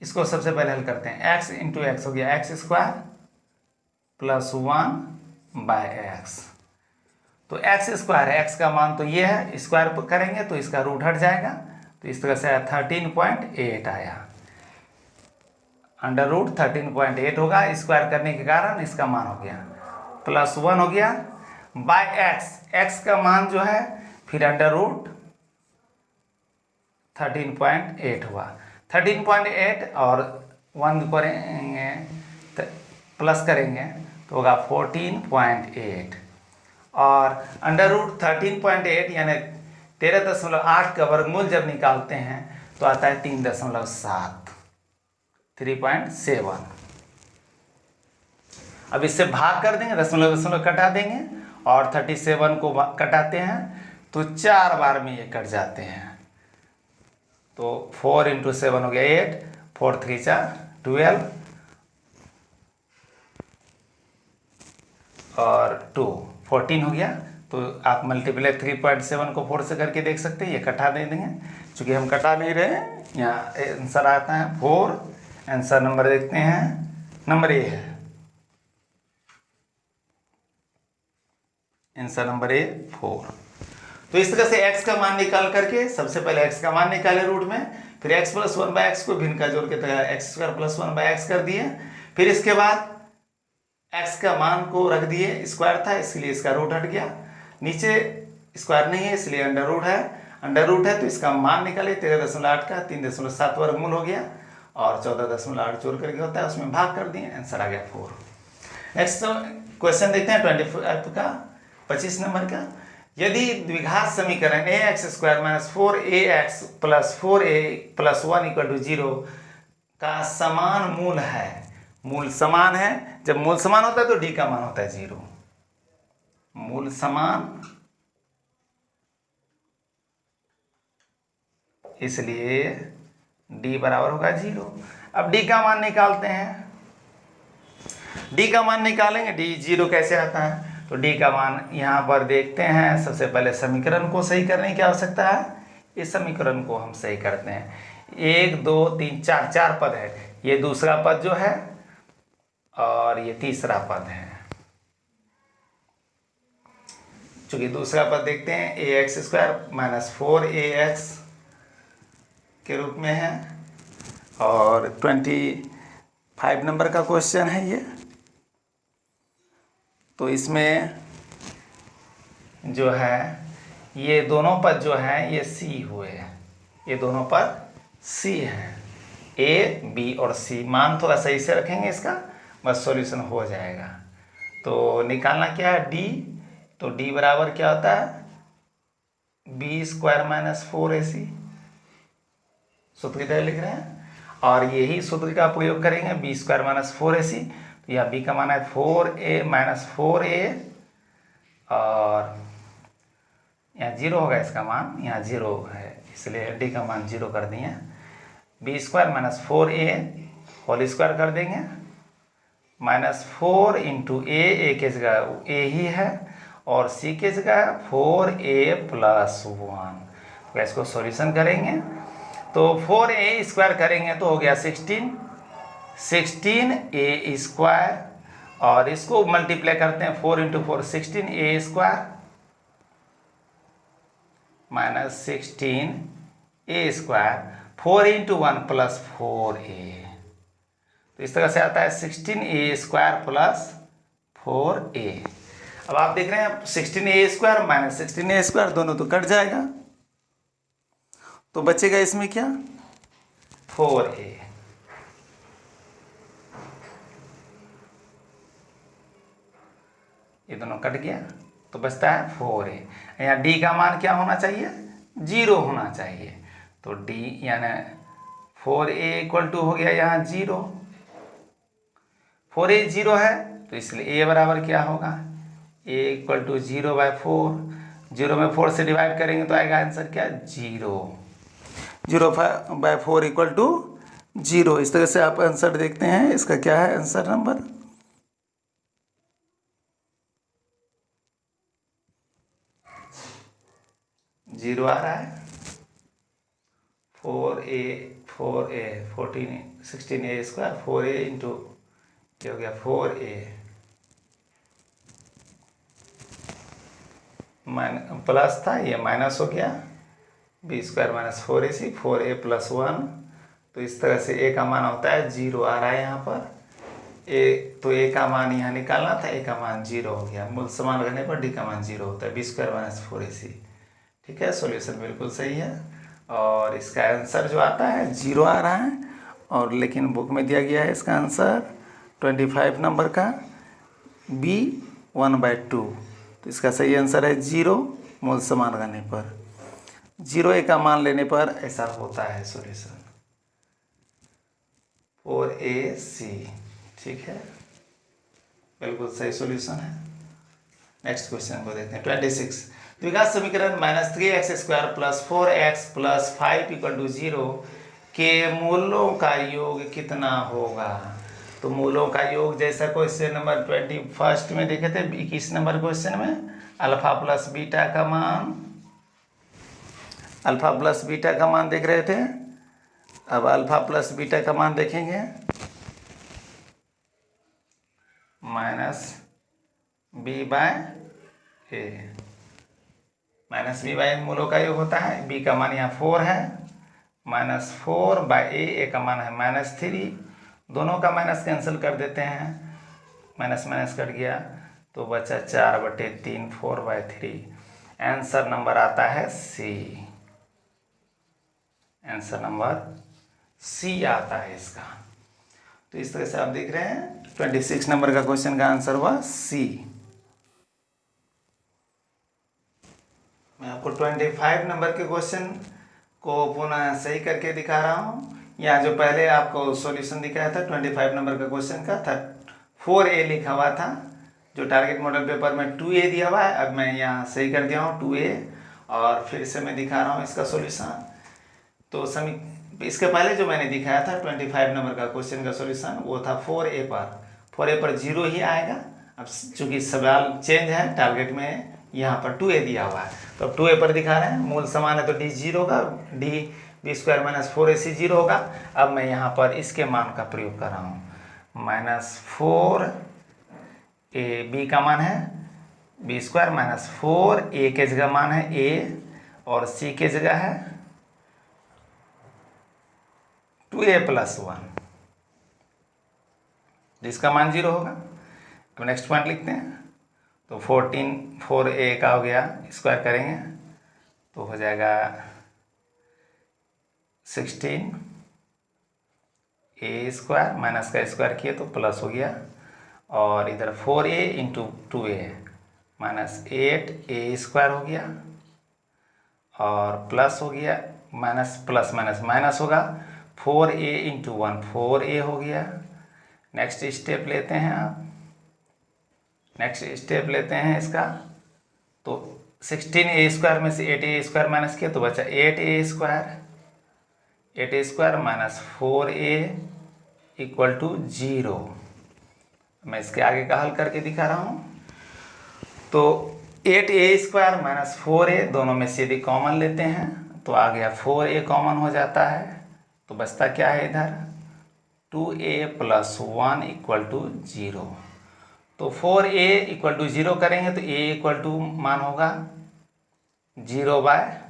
इसको सबसे पहले हल करते हैं। x इंटू एक्स हो गया x स्क्वायर प्लस 1/x। तो x स्क्वायर है, x का मान तो ये है, स्क्वायर करेंगे तो इसका रूट हट जाएगा। तो इस तरह से 13.8 आया। अंडर रूट 13.8 होगा, स्क्वायर करने के कारण इसका मान हो गया प्लस 1 हो गया बाय x का मान जो है फिर अंडर रूट 13.8 हुआ। 13.8 और 1 करेंगे प्लस करेंगे तो होगा 14.8 और अंडर रूट 13.8 यानी 13.8 का वर्गमूल जब निकालते हैं तो आता है 3.7 3.7। अब इससे भाग कर देंगे, दशमलव दशमलव कटा देंगे और 37 को कटाते हैं तो 4 बार में ये कट जाते हैं। तो 4 इंटू 7 हो गया 8, 4 3 12 और 2 14 हो गया। तो आप मल्टीप्लाई 3.7 को 4 से करके देख सकते हैं, ये कटा दे देंगे। चूँकि हम कटा नहीं रहे, यहाँ आंसर आता है 4। आंसर नंबर देखते हैं, नंबर ए है, आंसर नंबर ए 4। तो इस तरह से x का मान निकाल करके सबसे पहले x का मान निकाले रूट में, फिर x प्लस 1/x को भिन्न का जोड़ के x स्क्वायर प्लस 1/x कर दिए। फिर इसके बाद x का मान को रख दिए, स्क्वायर था इसलिए इसका रूट हट गया। नीचे स्क्वायर नहीं है इसलिए अंडर रूट है, अंडर रूट है तो इसका मान निकाले 13.8 का 3.7 वर्गमूल हो गया और 14.8 जोड़ करके होता है उसमें भाग कर दिए, आंसर आ गया 4। नेक्स्ट क्वेश्चन देखते हैं 25 का 25 नंबर का। यदि द्विघात समीकरण ax square minus 4ax plus 4a plus 1 equal to 0 का समान मूल है, मूल समान है, जब मूल समान होता है तो d का मान होता है 0। मूल समान इसलिए d बराबर होगा 0। अब d का मान निकालते हैं, d का मान निकालेंगे, d 0 कैसे आता है। तो d का मान यहाँ पर देखते हैं। सबसे पहले समीकरण को सही करने की आवश्यकता है। इस समीकरण को हम सही करते हैं। 1 2 3 4 4 पद है, ये दूसरा पद जो है और ये तीसरा पद है। चूंकि दूसरा पद देखते हैं ax स्क्वायर माइनस 4ax के रूप में है और 25 नंबर का क्वेश्चन है ये। तो इसमें जो है ये दोनों पद जो हैं ये c हुए, ये दोनों पद c हैं, a b और c। मान थोड़ा सही से रखेंगे इसका, बस सॉल्यूशन हो जाएगा। तो निकालना क्या है d, तो d बराबर क्या होता है b स्क्वायर माइनस 4ac, सूत्र की तरह लिख रहे हैं और यही सूत्र का प्रयोग करेंगे b स्क्वायर माइनस 4ac। तो यहाँ b का मान है 4a माइनस 4a और यहाँ 0 होगा इसका मान, यहाँ 0 है इसलिए d का मान 0 कर दिए। b स्क्वायर माइनस 4a होल स्क्वायर कर देंगे माइनस 4 इंटू a के जगह a ही है और c के जगह 4a प्लस 1। तो इसको सॉल्यूशन करेंगे तो 4a स्क्वायर करेंगे तो हो गया 16a स्क्वायर और इसको मल्टीप्लाई करते हैं 4 into 4 16a square minus 16a square 4 into 1 plus 4a। तो इस तरह से आता है 16a स्क्वायर प्लस 4a। अब आप देख रहे हैं 16a square minus 16a square दोनों तो कट जाएगा, तो बचेगा इसमें क्या 4a। ये दोनों कट गया तो बचता है 4a। यहाँ d का मान क्या होना चाहिए 0 होना चाहिए। तो d यानी 4a इक्वल टू हो गया यहाँ 0। 4a 0 है तो इसलिए a बराबर क्या होगा ए इक्वल टू 0/4, 0 में 4 से डिवाइड करेंगे तो आएगा आंसर क्या, 0/4 इक्वल टू 0। इस तरह से आप आंसर देखते हैं। इसका क्या है आंसर नंबर, 0 आ रहा है। 16a स्क्वायर 4a इंटू ये हो गया 4a प्लस था, ये माइनस हो गया, b स्क्वायर माइनस 4ac 4a प्लस 1। तो इस तरह से a का मान होता है 0 आ रहा है यहाँ पर। तो a का मान यहाँ निकालना था, a का मान 0 हो गया। मूल समान रहने पर d का मान 0 होता है, b स्क्वायर माइनस 4ac। ठीक है, सॉल्यूशन बिल्कुल सही है। और इसका आंसर जो आता है 0 आ रहा है, और लेकिन बुक में दिया गया है इसका आंसर 25 नंबर का b 1/2। तो इसका सही आंसर है 0, मूल समान रहने पर। 0 a का मान लेने पर ऐसा होता है सॉल्यूशन 4ac। ठीक है, बिल्कुल सही सॉल्यूशन है। नेक्स्ट क्वेश्चन को देखते हैं 26। द्विघात समीकरण -3x² + 4x + 5 = 0 के मूलों का योग कितना होगा। तो मूलों का योग जैसा क्वेश्चन नंबर 21 में देखे थे, 21 नंबर क्वेश्चन में अल्फा प्लस बीटा का मान देख रहे थे। अब अल्फा प्लस बीटा का मान देखेंगे, -b/a मूलों का योग होता है। b का मान यहाँ 4 है, -4/a का मान है -3। दोनों का माइनस कैंसिल कर देते हैं, माइनस माइनस कट गया तो बचा 4/3 4/3। आंसर नंबर आता है सी। आंसर नंबर सी आता है इसका। तो इस तरह से आप देख रहे हैं 26 नंबर का क्वेश्चन का आंसर हुआ सी। मैं आपको 25 नंबर के क्वेश्चन को पुनः सही करके दिखा रहा हूँ। यहाँ जो पहले आपको सॉल्यूशन दिखाया था 25 नंबर का क्वेश्चन का था, 4a लिखा हुआ था, जो टारगेट मॉडल पेपर में 2a दिया हुआ है। अब मैं यहाँ सही कर दिया हूँ 2a, और फिर से मैं दिखा रहा हूँ इसका सॉल्यूशन। तो इसके पहले जो मैंने दिखाया था 25 नंबर का क्वेश्चन का सॉल्यूशन वो था 4a पर 0 ही आएगा। अब चूंकि सवाल चेंज है, टारगेट में यहाँ पर 2a दिया हुआ है, तो अब 2a पर दिखा रहे हैं। मूल समान है तो d 0 होगा, d b स्क्वायर माइनस 4ac 0 होगा। अब मैं यहाँ पर इसके मान का प्रयोग कर रहा हूँ, -4a b का मान है b स्क्वायर माइनस 4a के जगह मान है a, और c के जगह है 2a + 1, जिसका मान 0 होगा। अब नेक्स्ट पॉइंट लिखते हैं। तो 4a का हो गया, स्क्वायर करेंगे तो हो जाएगा 16a स्क्वायर, माइनस का स्क्वायर किए तो प्लस हो गया, और इधर 4a × 2a -8a स्क्वायर हो गया, और प्लस हो गया, माइनस प्लस माइनस माइनस होगा, 4a × 1 4a हो गया। नेक्स्ट स्टेप लेते हैं आप, इसका। तो 16a स्क्वायर में से 8a स्क्वायर माइनस किया तो बचा 8a स्क्वायर माइनस 4a = 0। मैं इसके आगे का हल करके दिखा रहा हूँ। तो 8a स्क्वायर माइनस 4a, दोनों में से यदि कॉमन लेते हैं तो आ गया 4a कॉमन हो जाता है, तो बचता क्या है इधर 2a + 1 = 0। तो 4a = 0 करेंगे तो a मान होगा 0/4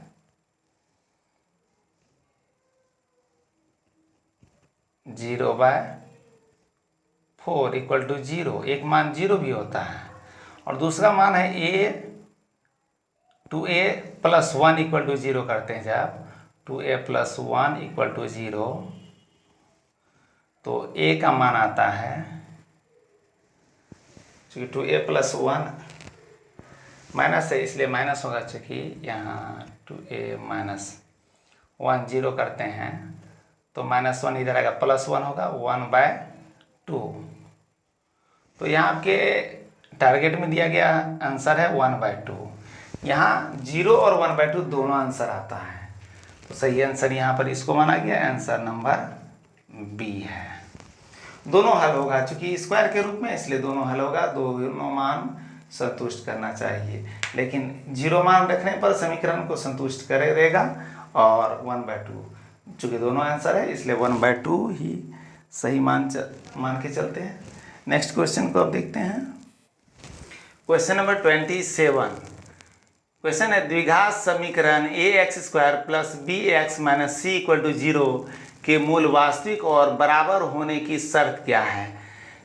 = 0। एक मान 0 भी होता है, और दूसरा मान है2a + 1 = 0 करते हैं जब 2a + 1 = 0, तो a का मान आता है, चूँकि 2a + 1 माइनस है इसलिए माइनस होगा, चूँकि यहाँ 2a - 1 0 करते हैं तो -1 इधर आएगा, +1 होगा 1/2। तो यहाँ आपके टारगेट में दिया गया आंसर है 1/2। यहाँ 0 और 1/2 दोनों आंसर आता है, तो सही आंसर यहाँ पर इसको माना गया, आंसर नंबर बी है। दोनों हल होगा, चूंकि स्क्वायर के रूप में इसलिए दोनों हल होगा, दोनों मान संतुष्ट करना चाहिए, लेकिन 0 मान रखने पर समीकरण को संतुष्ट करेगा, और 1/2 चूंकि दोनों आंसर है इसलिए 1/2 ही सही मान के चलते हैं। नेक्स्ट क्वेश्चन को अब देखते हैं। Question number 27। क्वेश्चन है द्विघात समीकरण ax² plus bx minus c equal to 0 के मूल वास्तविक और बराबर होने की शर्त क्या है।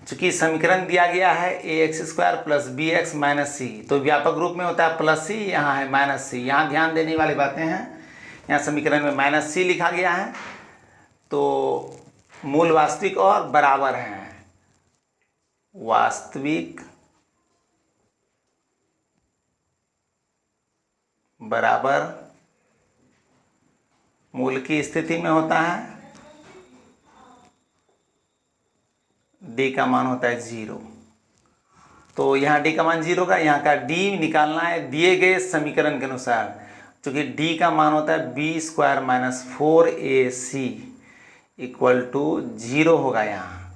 चूंकि समीकरण दिया गया है ax² plus bx minus c, तो व्यापक रूप में होता है प्लस c, यहाँ है माइनस c। यहाँ ध्यान देने वाली बातें हैं, यहाँ समीकरण में माइनस c लिखा गया है, तो मूल वास्तविक और बराबर हैं, वास्तविक बराबर मूल की स्थिति में होता है, d का मान होता है 0। तो यहाँ d का मान 0 का, यहाँ का d निकालना है दिए गए समीकरण के अनुसार, क्योंकि d का मान होता है b² minus 4ac equal to 0 होगा यहाँ,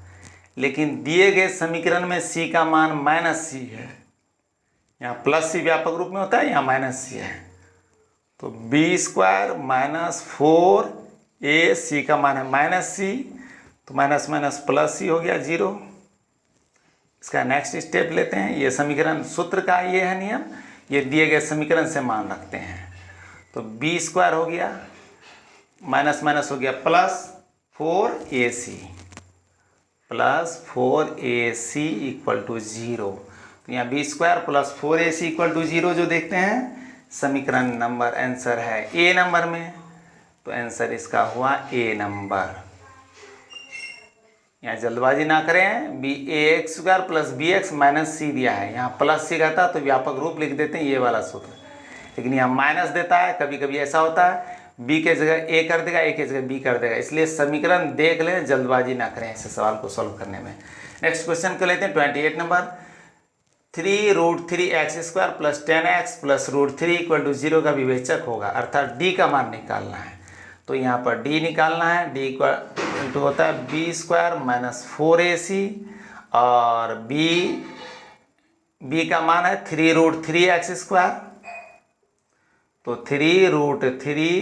लेकिन दिए गए समीकरण में c का मान माइनस c है, यहाँ प्लस c व्यापक रूप में होता है, यहाँ माइनस c है, तो b² माइनस 4ac का मान है माइनस c, तो माइनस माइनस प्लस c हो गया 0। इसका नेक्स्ट स्टेप लेते हैं, ये समीकरण सूत्र का ये है नियम, ये दिए गए समीकरण से मान रखते हैं, तो b² हो गया माइनस माइनस हो गया प्लस 4ac इक्वल टू 0। तो यहाँ b² plus 4ac equal to 0 जो देखते हैं समीकरण नंबर आंसर है ए नंबर में, तो आंसर इसका हुआ ए नंबर। यहाँ जल्दबाजी ना करें, ax² plus bx minus c दिया है, यहाँ प्लस c रहता तो व्यापक रूप लिख देते हैं ये वाला सूत्र, लेकिन यहाँ माइनस देता है, कभी कभी ऐसा होता है b के जगह a कर देगा, a के जगह b कर देगा, इसलिए समीकरण देख लें, जल्दबाजी ना करें ऐसे सवाल को सॉल्व करने में। नेक्स्ट क्वेश्चन को लेते हैं 28 number. 3√3x² plus 10x plus √3 equal to 0 का विवेचक होगा, अर्थात d का मान निकालना है, तो यहाँ पर d निकालना है, d इक्वल टू होता है b² माइनस 4ac, और b का मान है 3√3x², तो 3√3²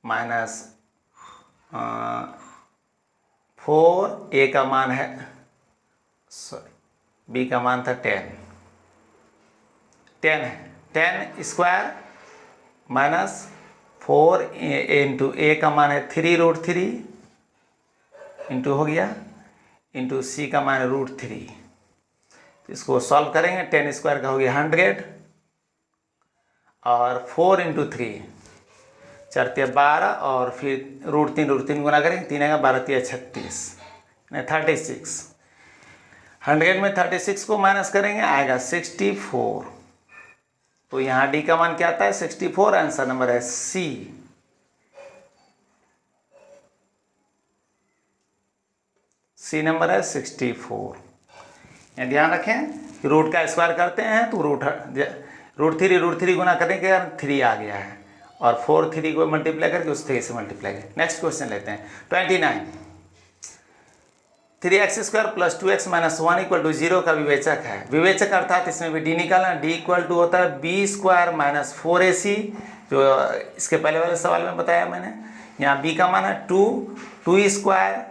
माइनस 4, a का मान है, सॉरी b का मान था 10 है, 10² माइनस 4 इंटू a का मान है 3√3 इंटू हो गया इंटू c का मान है √3। तो इसको सॉल्व करेंगे, 10² का हो गया 100, और 4 इंटू 3 4 × 12, और फिर √3 गुना करेंगे, 3 आएगा 12 × 36 नहीं 36, 100 में 36 को माइनस करेंगे आएगा 64, तो यहाँ d का मान क्या आता है 64, आंसर नंबर है सी। सी नंबर है 64। यहाँ ध्यान रखें कि रूट का स्क्वायर करते हैं तो √3 गुना करने के कारण 3 आ गया है, और 4 3 को मल्टीप्लाई करके उस 3 से मल्टीप्लाई करें। नेक्स्ट क्वेश्चन लेते हैं 29। 3x² plus 2x minus 1 equal to 0 का विवेचक है, विवेचक अर्थात इसमें भी d निकालना, d इक्वल टू होता है b² माइनस 4ac, जो इसके पहले वाले सवाल में बताया मैंने। यहाँ b का मान है 2²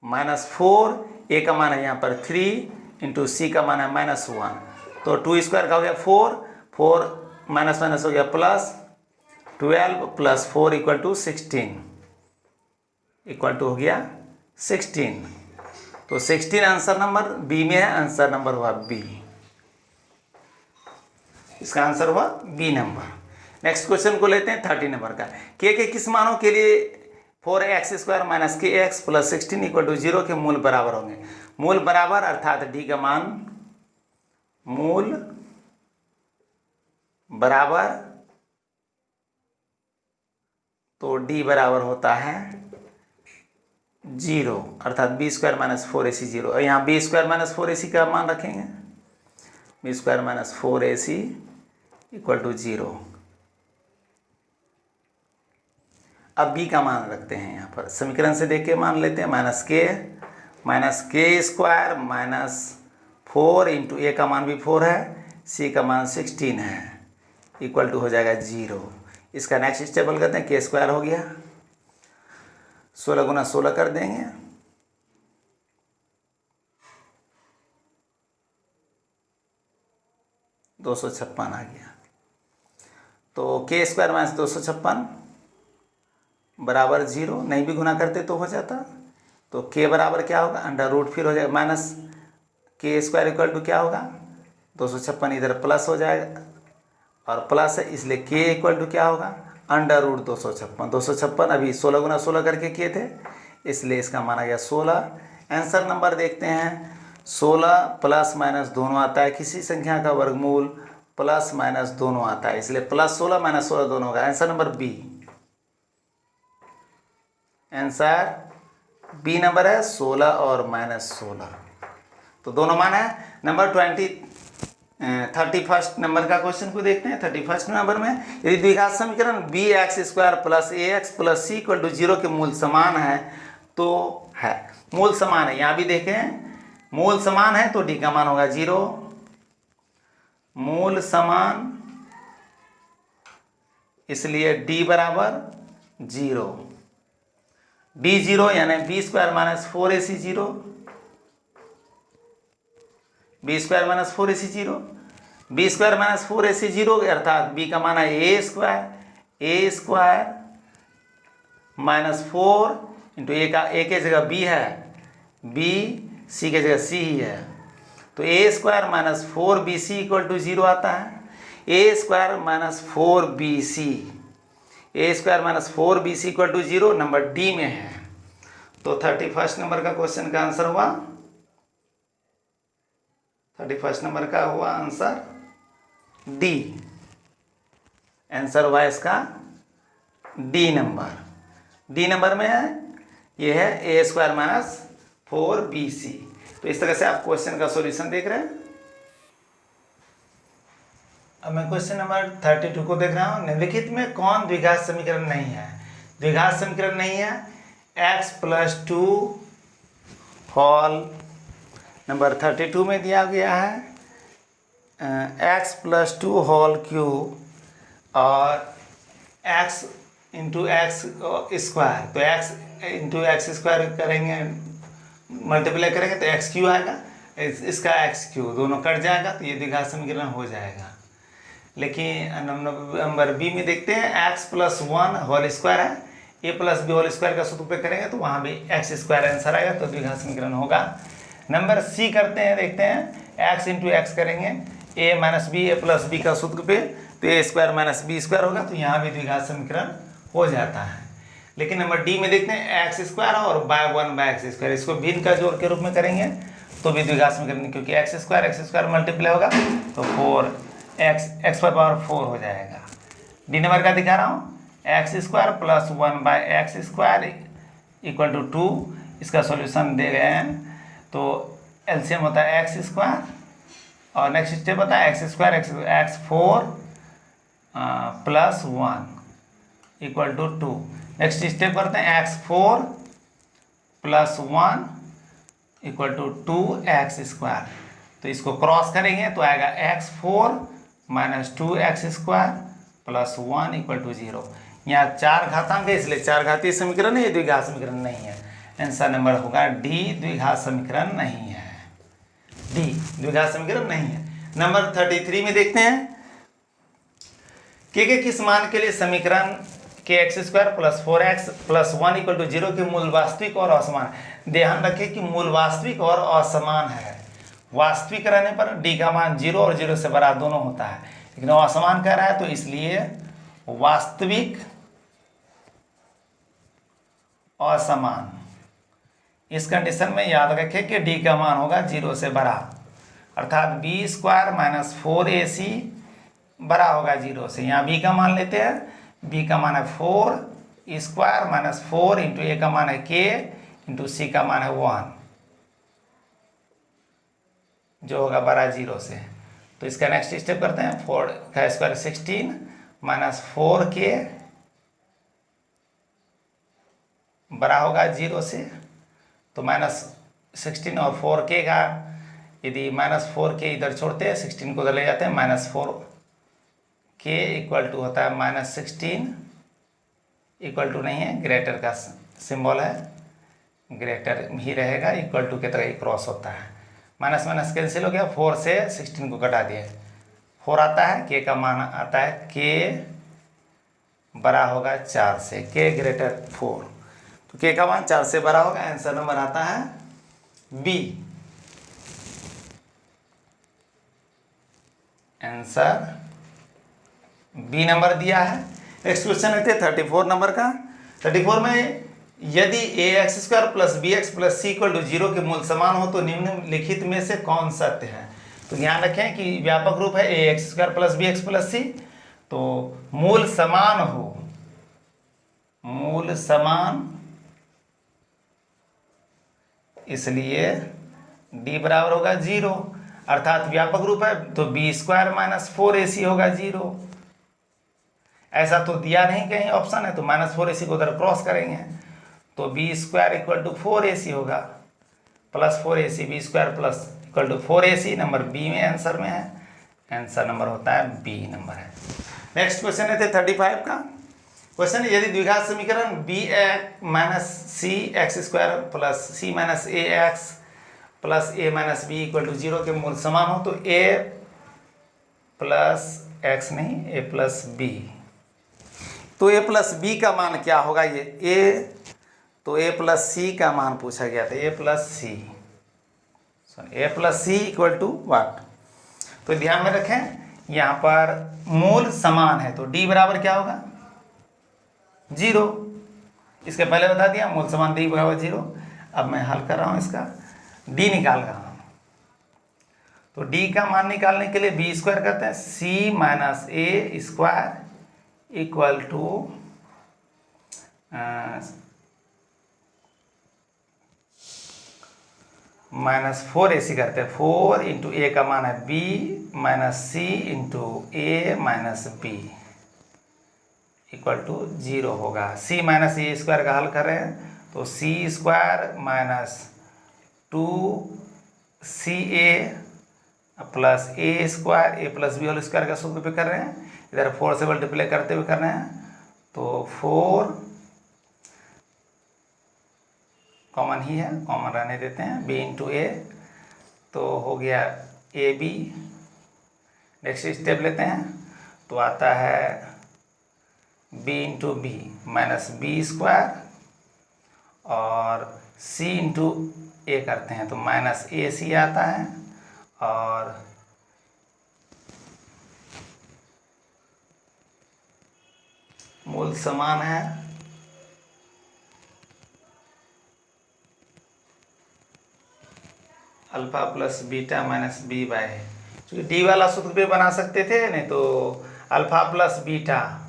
माइनस 4, a का मान है यहाँ पर 3 इंटू c का मान है माइनस 1, तो 2² का हो गया 4 माइनस माइनस हो गया plus 12 plus 4 equal to 16 equal to हो गया 16, तो 16 आंसर नंबर बी में है, आंसर नंबर हुआ बी, इसका आंसर हुआ बी नंबर। नेक्स्ट क्वेश्चन को लेते हैं 30 नंबर का। के किस मानों के लिए 4x² minus kx plus 16 equal to 0 के मूल बराबर होंगे। मूल बराबर अर्थात d का मान मूल बराबर, तो d बराबर होता है जीरो, अर्थात B square minus 4ac zero. और यहाँ बी स्क्वायर माइनस 4ac का मान रखेंगे, b square minus 4ac equal to zero. अब बी का मान रखते हैं यहाँ पर, समीकरण से देख के मान लेते हैं, माइनस के स्क्वायर माइनस 4 इंटू ए का मान भी 4 है, सी का मान 16 है, इक्वल टू हो जाएगा जीरो। इसका नेक्स्ट स्टेबल करते हैं, के स्क्वायर हो गया, 16 गुना 16 कर देंगे, $256 आ गया। तो के स्क्वायर माइनस 256 बराबर जीरो, नहीं भी गुना करते तो हो जाता। तो के बराबर क्या होगा, अंडर रूट, फिर हो जाएगा माइनस के स्क्वायर इक्वल टू क्या होगा, 256 इधर प्लस हो जाएगा और प्लस है, इसलिए के इक्वल टू क्या होगा, अंडर रूट 256 अभी 16 गुना 16 करके किए थे, इसलिए इसका माना गया 16। आंसर नंबर देखते हैं, 16 प्लस माइनस दोनों आता है, किसी संख्या का वर्गमूल प्लस माइनस दोनों आता है, इसलिए प्लस 16 माइनस 16 दोनों का। Answer number b, answer b number है 16 और माइनस 16, तो दोनों मान है। नंबर 31 नंबर का क्वेश्चन को देखते हैं। 31 नंबर में यदि द्विघात समीकरण b x square plus a x plus c equal to zero के मूल समान है तो है, मूल समान है, यहाँ भी देखें मूल समान है तो डी का मान होगा जीरो, मूल समान इसलिए डी बराबर जीरो, डी जीरो यानी b square minus 4ac zero, b square minus 4ac zero, b square minus 4ac zero अर्थात बी का मान है a square minus 4 into a के जगह बी है, बी सी के जगह सी ही है, तो a square minus 4bc equal to zero आता है। A square minus 4bc, a square minus 4bc equal to zero number d में है। तो 31 नंबर का क्वेश्चन का आंसर हुआ, 31 नंबर का हुआ आंसर डी, आंसर हुआ इसका डी नंबर, डी नंबर में है, ये है ए स्क्वायर माइनस 4bc। तो इस तरह से आप क्वेश्चन का सॉल्यूशन देख रहे हैं। अब मैं क्वेश्चन नंबर 32 को देख रहा हूँ। निम्नलिखित में कौन द्विघात समीकरण नहीं है? द्विघात समीकरण नहीं है x प्लस 2 होल नंबर 32 में दिया गया है x प्लस 2 होल क्यूब और x इंटू एक्स स्क्वायर, तो x इंटू एक्स स्क्वायर करेंगे, मल्टीप्लाई करेंगे तो एक्स क्यू आएगा, इसका एक्स क्यू दोनों कट जाएगा, तो ये द्विघात समीकरण हो जाएगा। लेकिन नंबर बी में देखते हैं x प्लस 1 होल स्क्वायर है, ए प्लस बी होल स्क्वायर का सूत्र पे करेंगे तो वहाँ भी एक्स स्क्वायर आंसर आएगा, तो द्विघात समीकरण होगा। नंबर सी करते हैं, देखते हैं x इंटू एक्स करेंगे ए माइनस बी, ए प्लस बी का सूत्र पे, तो a square minus b square होगा, तो यहाँ भी द्विघात समीकरण हो जाता है। लेकिन नंबर डी में देखते हैं एक्स स्क्वायर और बाय 1 बाय एक्स स्क्वायर, इसको भिन्न का जोड़ के रूप में करेंगे तो भी द्विघात समीकरण, क्योंकि एक्स स्क्वायर मल्टीप्लाई होगा तो 4x पर पावर 4 हो जाएगा। डी नंबर का दिखा रहा हूँ, x square plus 1 by x square equal to 2, इसका सॉल्यूशन दे गए हैं, तो एलसीएम होता है एक्स स्क्वायर और नेक्स्ट स्टेप होता है x square x 4 plus 1 equal to 2। Next step करते हैं x4 plus 1 equal to 2x square, तो इसको क्रॉस करेंगे तो आएगा x4 minus 2x square plus 1 equal to 0। यहाँ चार घातांक है इसलिए चार घातीय समीकरण है, ये द्विघात समीकरण नहीं है। आंसर नंबर होगा डी, द्विघात समीकरण नहीं है, डी द्विघात समीकरण नहीं है। नंबर 33 में देखते हैं के किस मान के लिए समीकरण के x square plus 4x plus 1 equal to 0 के मूल वास्तविक और असमान। ध्यान रखें कि मूल वास्तविक और असमान है, वास्तविक रहने पर डी का मान 0 और 0 से बड़ा दोनों होता है, लेकिन वो असमान कह रहा है तो इसलिए वास्तविक असमान। इस कंडीशन में याद रखें कि डी का मान होगा 0 से बड़ा, अर्थात बी स्क्वायर माइनस 4ac बड़ा होगा 0 से। यहाँ बी का मान लेते हैं, बी का मान है 4 स्क्वायर माइनस 4 इंटू ए का मान है के इंटू सी का मान है 1, जो होगा बड़ा 0 से। तो इसका नेक्स्ट स्टेप करते हैं, 4 का स्क्वायर 16 माइनस 4k बड़ा होगा 0 से। तो माइनस 16 और 4k का, यदि माइनस 4k इधर छोड़ते हैं 16 को उधर ले जाते हैं, माइनस 4k इक्वल टू होता है माइनस 16, इक्वल टू नहीं है, ग्रेटर का सिंबल है, ग्रेटर ही रहेगा, इक्वल टू के तरह ही क्रॉस होता है। माइनस माइनस कैंसिल हो गया, 4 से 16 को घटा दिए, 4 आता है, k का मान आता है, k बड़ा होगा 4 से, k ग्रेटर 4, तो k का मान 4 से बड़ा होगा। आंसर नंबर आता है बी। आंसर बी नंबर दिया है। नेक्स्ट क्वेश्चन लेते हैं 34 नंबर का। 34 में यदि a x square plus b x plus c equal to 0 के मूल समान हो तो निम्नलिखित में से कौन सत्य है। तो ध्यान रखें कि व्यापक रूप है a x square plus b x plus c, तो मूल समान हो, मूल समान, इसलिए डी बराबर होगा 0, अर्थात व्यापक रूप है तो बी स्क्वायर माइनस 4ac होगा 0। ऐसा तो दिया नहीं कहीं ऑप्शन है, तो माइनस 4ac को उधर क्रॉस करेंगे, तो B square equal to 4ac होगा, plus 4ac, b square plus equal to 4ac, number b में आंसर में है, आंसर नंबर होता है बी नंबर है। नेक्स्ट क्वेश्चन लेते 35 का। क्वेश्चन है यदि द्विघात समीकरण b minus c x square plus c minus a x plus a minus B equal to 0 के मूल समान हो तो ए प्लस एक्स नहीं, ए प्लस बी, तो ए प्लस बी का मान क्या होगा। ये ए, तो ए प्लस सी का मान पूछा गया था, a plus c, a plus c equal to what. तो ध्यान में रखें यहाँ पर मूल समान है, तो डी बराबर क्या होगा 0, इसके पहले बता दिया मूल समान डी बराबर 0। अब मैं हल कर रहा हूँ, इसका डी निकाल रहा हूँ, तो डी का मान निकालने के लिए बी स्क्वायर करते हैं, C minus A square equal to minus 4ac करते हैं, 4 इंटू ए का मान है B minus C into A minus B equal to 0 होगा। सी माइनस ए स्क्वायर का हल कर रहे हैं, तो सी स्क्वायर माइनस 2ca प्लस a square, A plus B whole square का सूत्र पे कर रहे हैं, इधर 4 से मल्टीप्लाई करते हुए कर रहे हैं, तो 4 कॉमन ही है, कॉमन रहने देते हैं, बी इंटू ए, तो हो गया ए बी। नेक्स्ट स्टेप लेते हैं, तो आता है b into b minus b square और सी इंटू ए करते हैं, तो माइनस ए सी आता है, और मूल समान है, alpha plus beta minus b by, क्योंकि डी वाला सूत्र भी बना सकते थे, नहीं तो अल्फा प्लस बीटा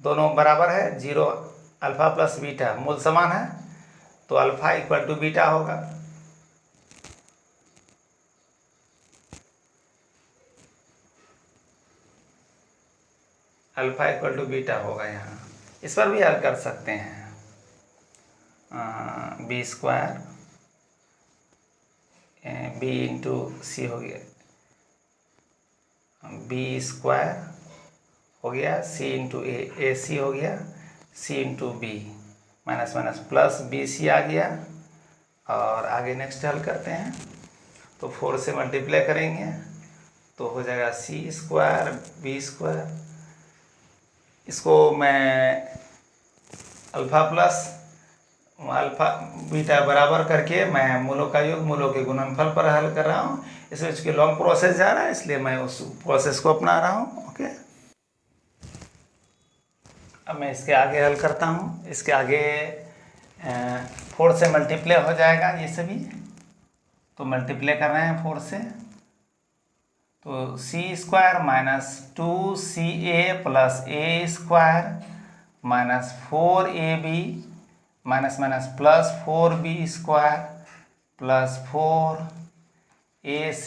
दोनों बराबर है 0, अल्फा प्लस बीटा मूल समान है, तो अल्फा इक्वल टू बीटा होगा, अल्फा इक्वल टू बीटा होगा। यहाँ इस पर भी हल कर सकते हैं, बी स्क्वायर बी इंटू सी हो गया, बी स्क्वायर हो गया, सी इंटू ए सी हो गया, c into b minus minus plus b c आ गया, और आगे नेक्स्ट हल करते हैं, तो 4 से मल्टीप्लाई करेंगे तो हो जाएगा सी स्क्वायर बी स्क्वायर, इसको मैं अल्फा प्लस अल्फा बीटा बराबर करके मैं मूलों का योग मूलों के गुणनफल पर हल कर रहा हूँ। इसमें चूँकि लॉन्ग प्रोसेस जा रहा है, इसलिए मैं उस प्रोसेस को अपना रहा हूँ। ओके, अब मैं इसके आगे हल करता हूँ। इसके आगे 4 से मल्टीप्लाई हो जाएगा ये सभी, तो मल्टीप्लाई कर रहे हैं 4 से, तो सी स्क्वायर माइनस 2ca प्लस a square minus 4ab minus minus plus 4b² plus 4ac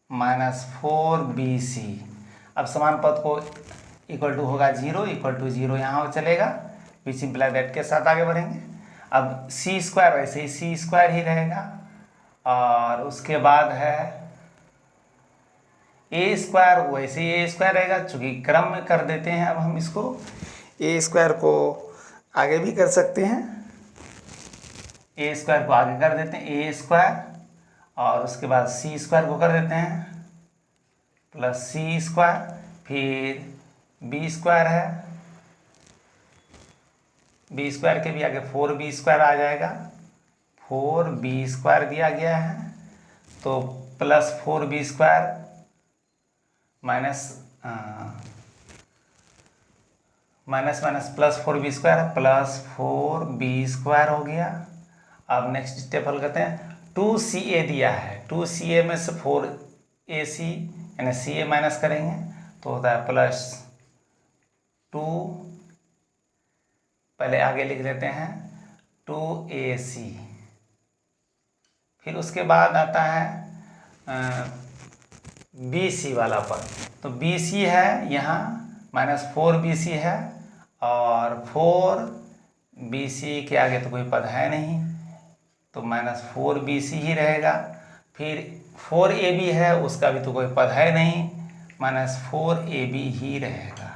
minus 4bc। अब समान पद को इक्वल टू होगा 0, इक्वल टू 0 यहाँ चलेगा, वी सिंप्लाई दैट के साथ आगे बढ़ेंगे। अब c² वैसे ही c² ही रहेगा, और उसके बाद है a² वैसे ही a² रहेगा, चूंकि क्रम में कर देते हैं। अब हम इसको a² को आगे भी कर सकते हैं, a² को आगे कर देते हैं a², और उसके बाद c² को कर देते हैं प्लस c², फिर b² है, b² के भी आगे 4b² आ जाएगा, 4b² दिया गया है, तो plus 4b² minus minus plus 4b² plus 4b² हो गया। अब नेक्स्ट स्टेप हल करते हैं। 2ca दिया है, 2ca में से 4ac यानी ca माइनस करेंगे तो होता है प्लस 2, पहले आगे लिख लेते हैं 2ac। फिर उसके बाद आता है bc वाला पद, तो bc है यहाँ माइनस 4bc है, और 4bc के आगे तो कोई पद है नहीं, तो माइनस 4bc ही रहेगा। फिर 4ab है, उसका भी तो कोई पद है नहीं, माइनस 4ab ही रहेगा,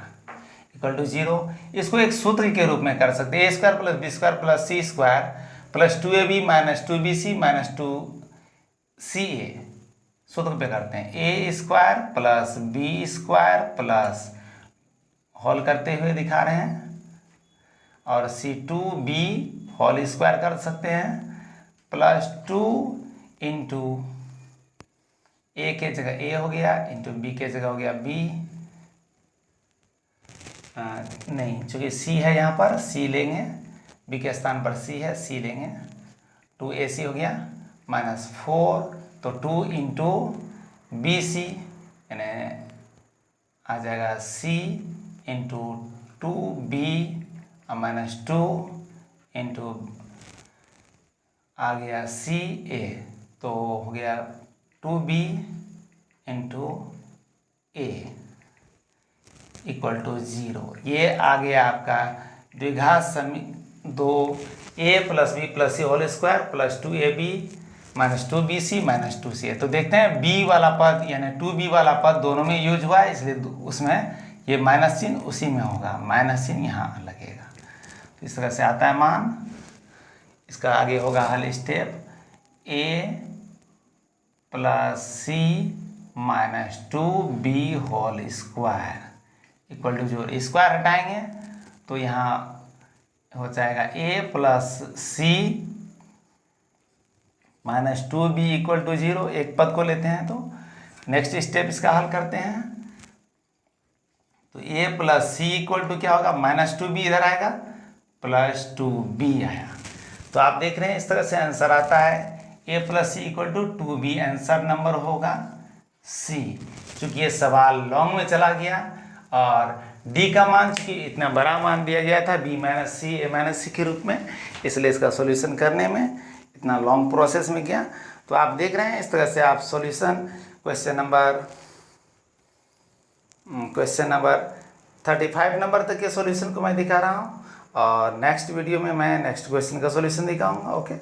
इक्वल टू 0। इसको एक सूत्र के रूप में कर सकते हैं, a² plus b² plus c² plus 2ab minus 2bc minus 2ca। सूत्र पे करते हैं a² plus b² plus whole करते हुए दिखा रहे हैं, और c2b होल स्क्वायर कर सकते हैं, प्लस 2 इंटू a के जगह a हो गया, इंटू b के जगह हो गया b, नहीं चूंकि c है यहाँ पर c लेंगे, b के स्थान पर c है, c लेंगे, 2ac हो गया माइनस 4, तो 2 इंटू bc यानी आ जाएगा c into 2b minus 2 into आ गया ca, तो हो गया 2b into a equal to 0। ये आ गया आपका द्विघात समीकरण 2a plus b plus c whole square plus 2ab minus 2bc minus 2ca। तो देखते हैं b वाला पद यानी 2b वाला पद दोनों में यूज हुआ है, इसलिए उसमें ये माइनस चिन्ह उसी में होगा, माइनस चिन्ह यहाँ लगेगा। तो इस तरह से आता है मान। इसका आगे होगा हल step a plus c minus 2b whole square equal to 0। Square हटाएंगे तो यहाँ हो जाएगा a plus c minus 2b equal to 0। एक पद को लेते हैं तो नेक्स्ट स्टेप इसका हल करते हैं, तो a plus c equal to क्या होगा, माइनस 2b इधर आएगा, प्लस 2b आया। तो आप देख रहे हैं इस तरह से आंसर आता है a plus c equal to 2b, answer number होगा c। चूंकि ये सवाल लॉन्ग में चला गया और d का मान चूंकि इतना बड़ा मान दिया गया था b minus c a minus c के रूप में, इसलिए इसका सॉल्यूशन करने में इतना लॉन्ग प्रोसेस में गया। तो आप देख रहे हैं इस तरह से आप सॉल्यूशन क्वेश्चन नंबर 35 नंबर तक के सॉल्यूशन को मैं दिखा रहा हूँ, और नेक्स्ट वीडियो में मैं नेक्स्ट क्वेश्चन का सॉल्यूशन दिखाऊंगा। ओके।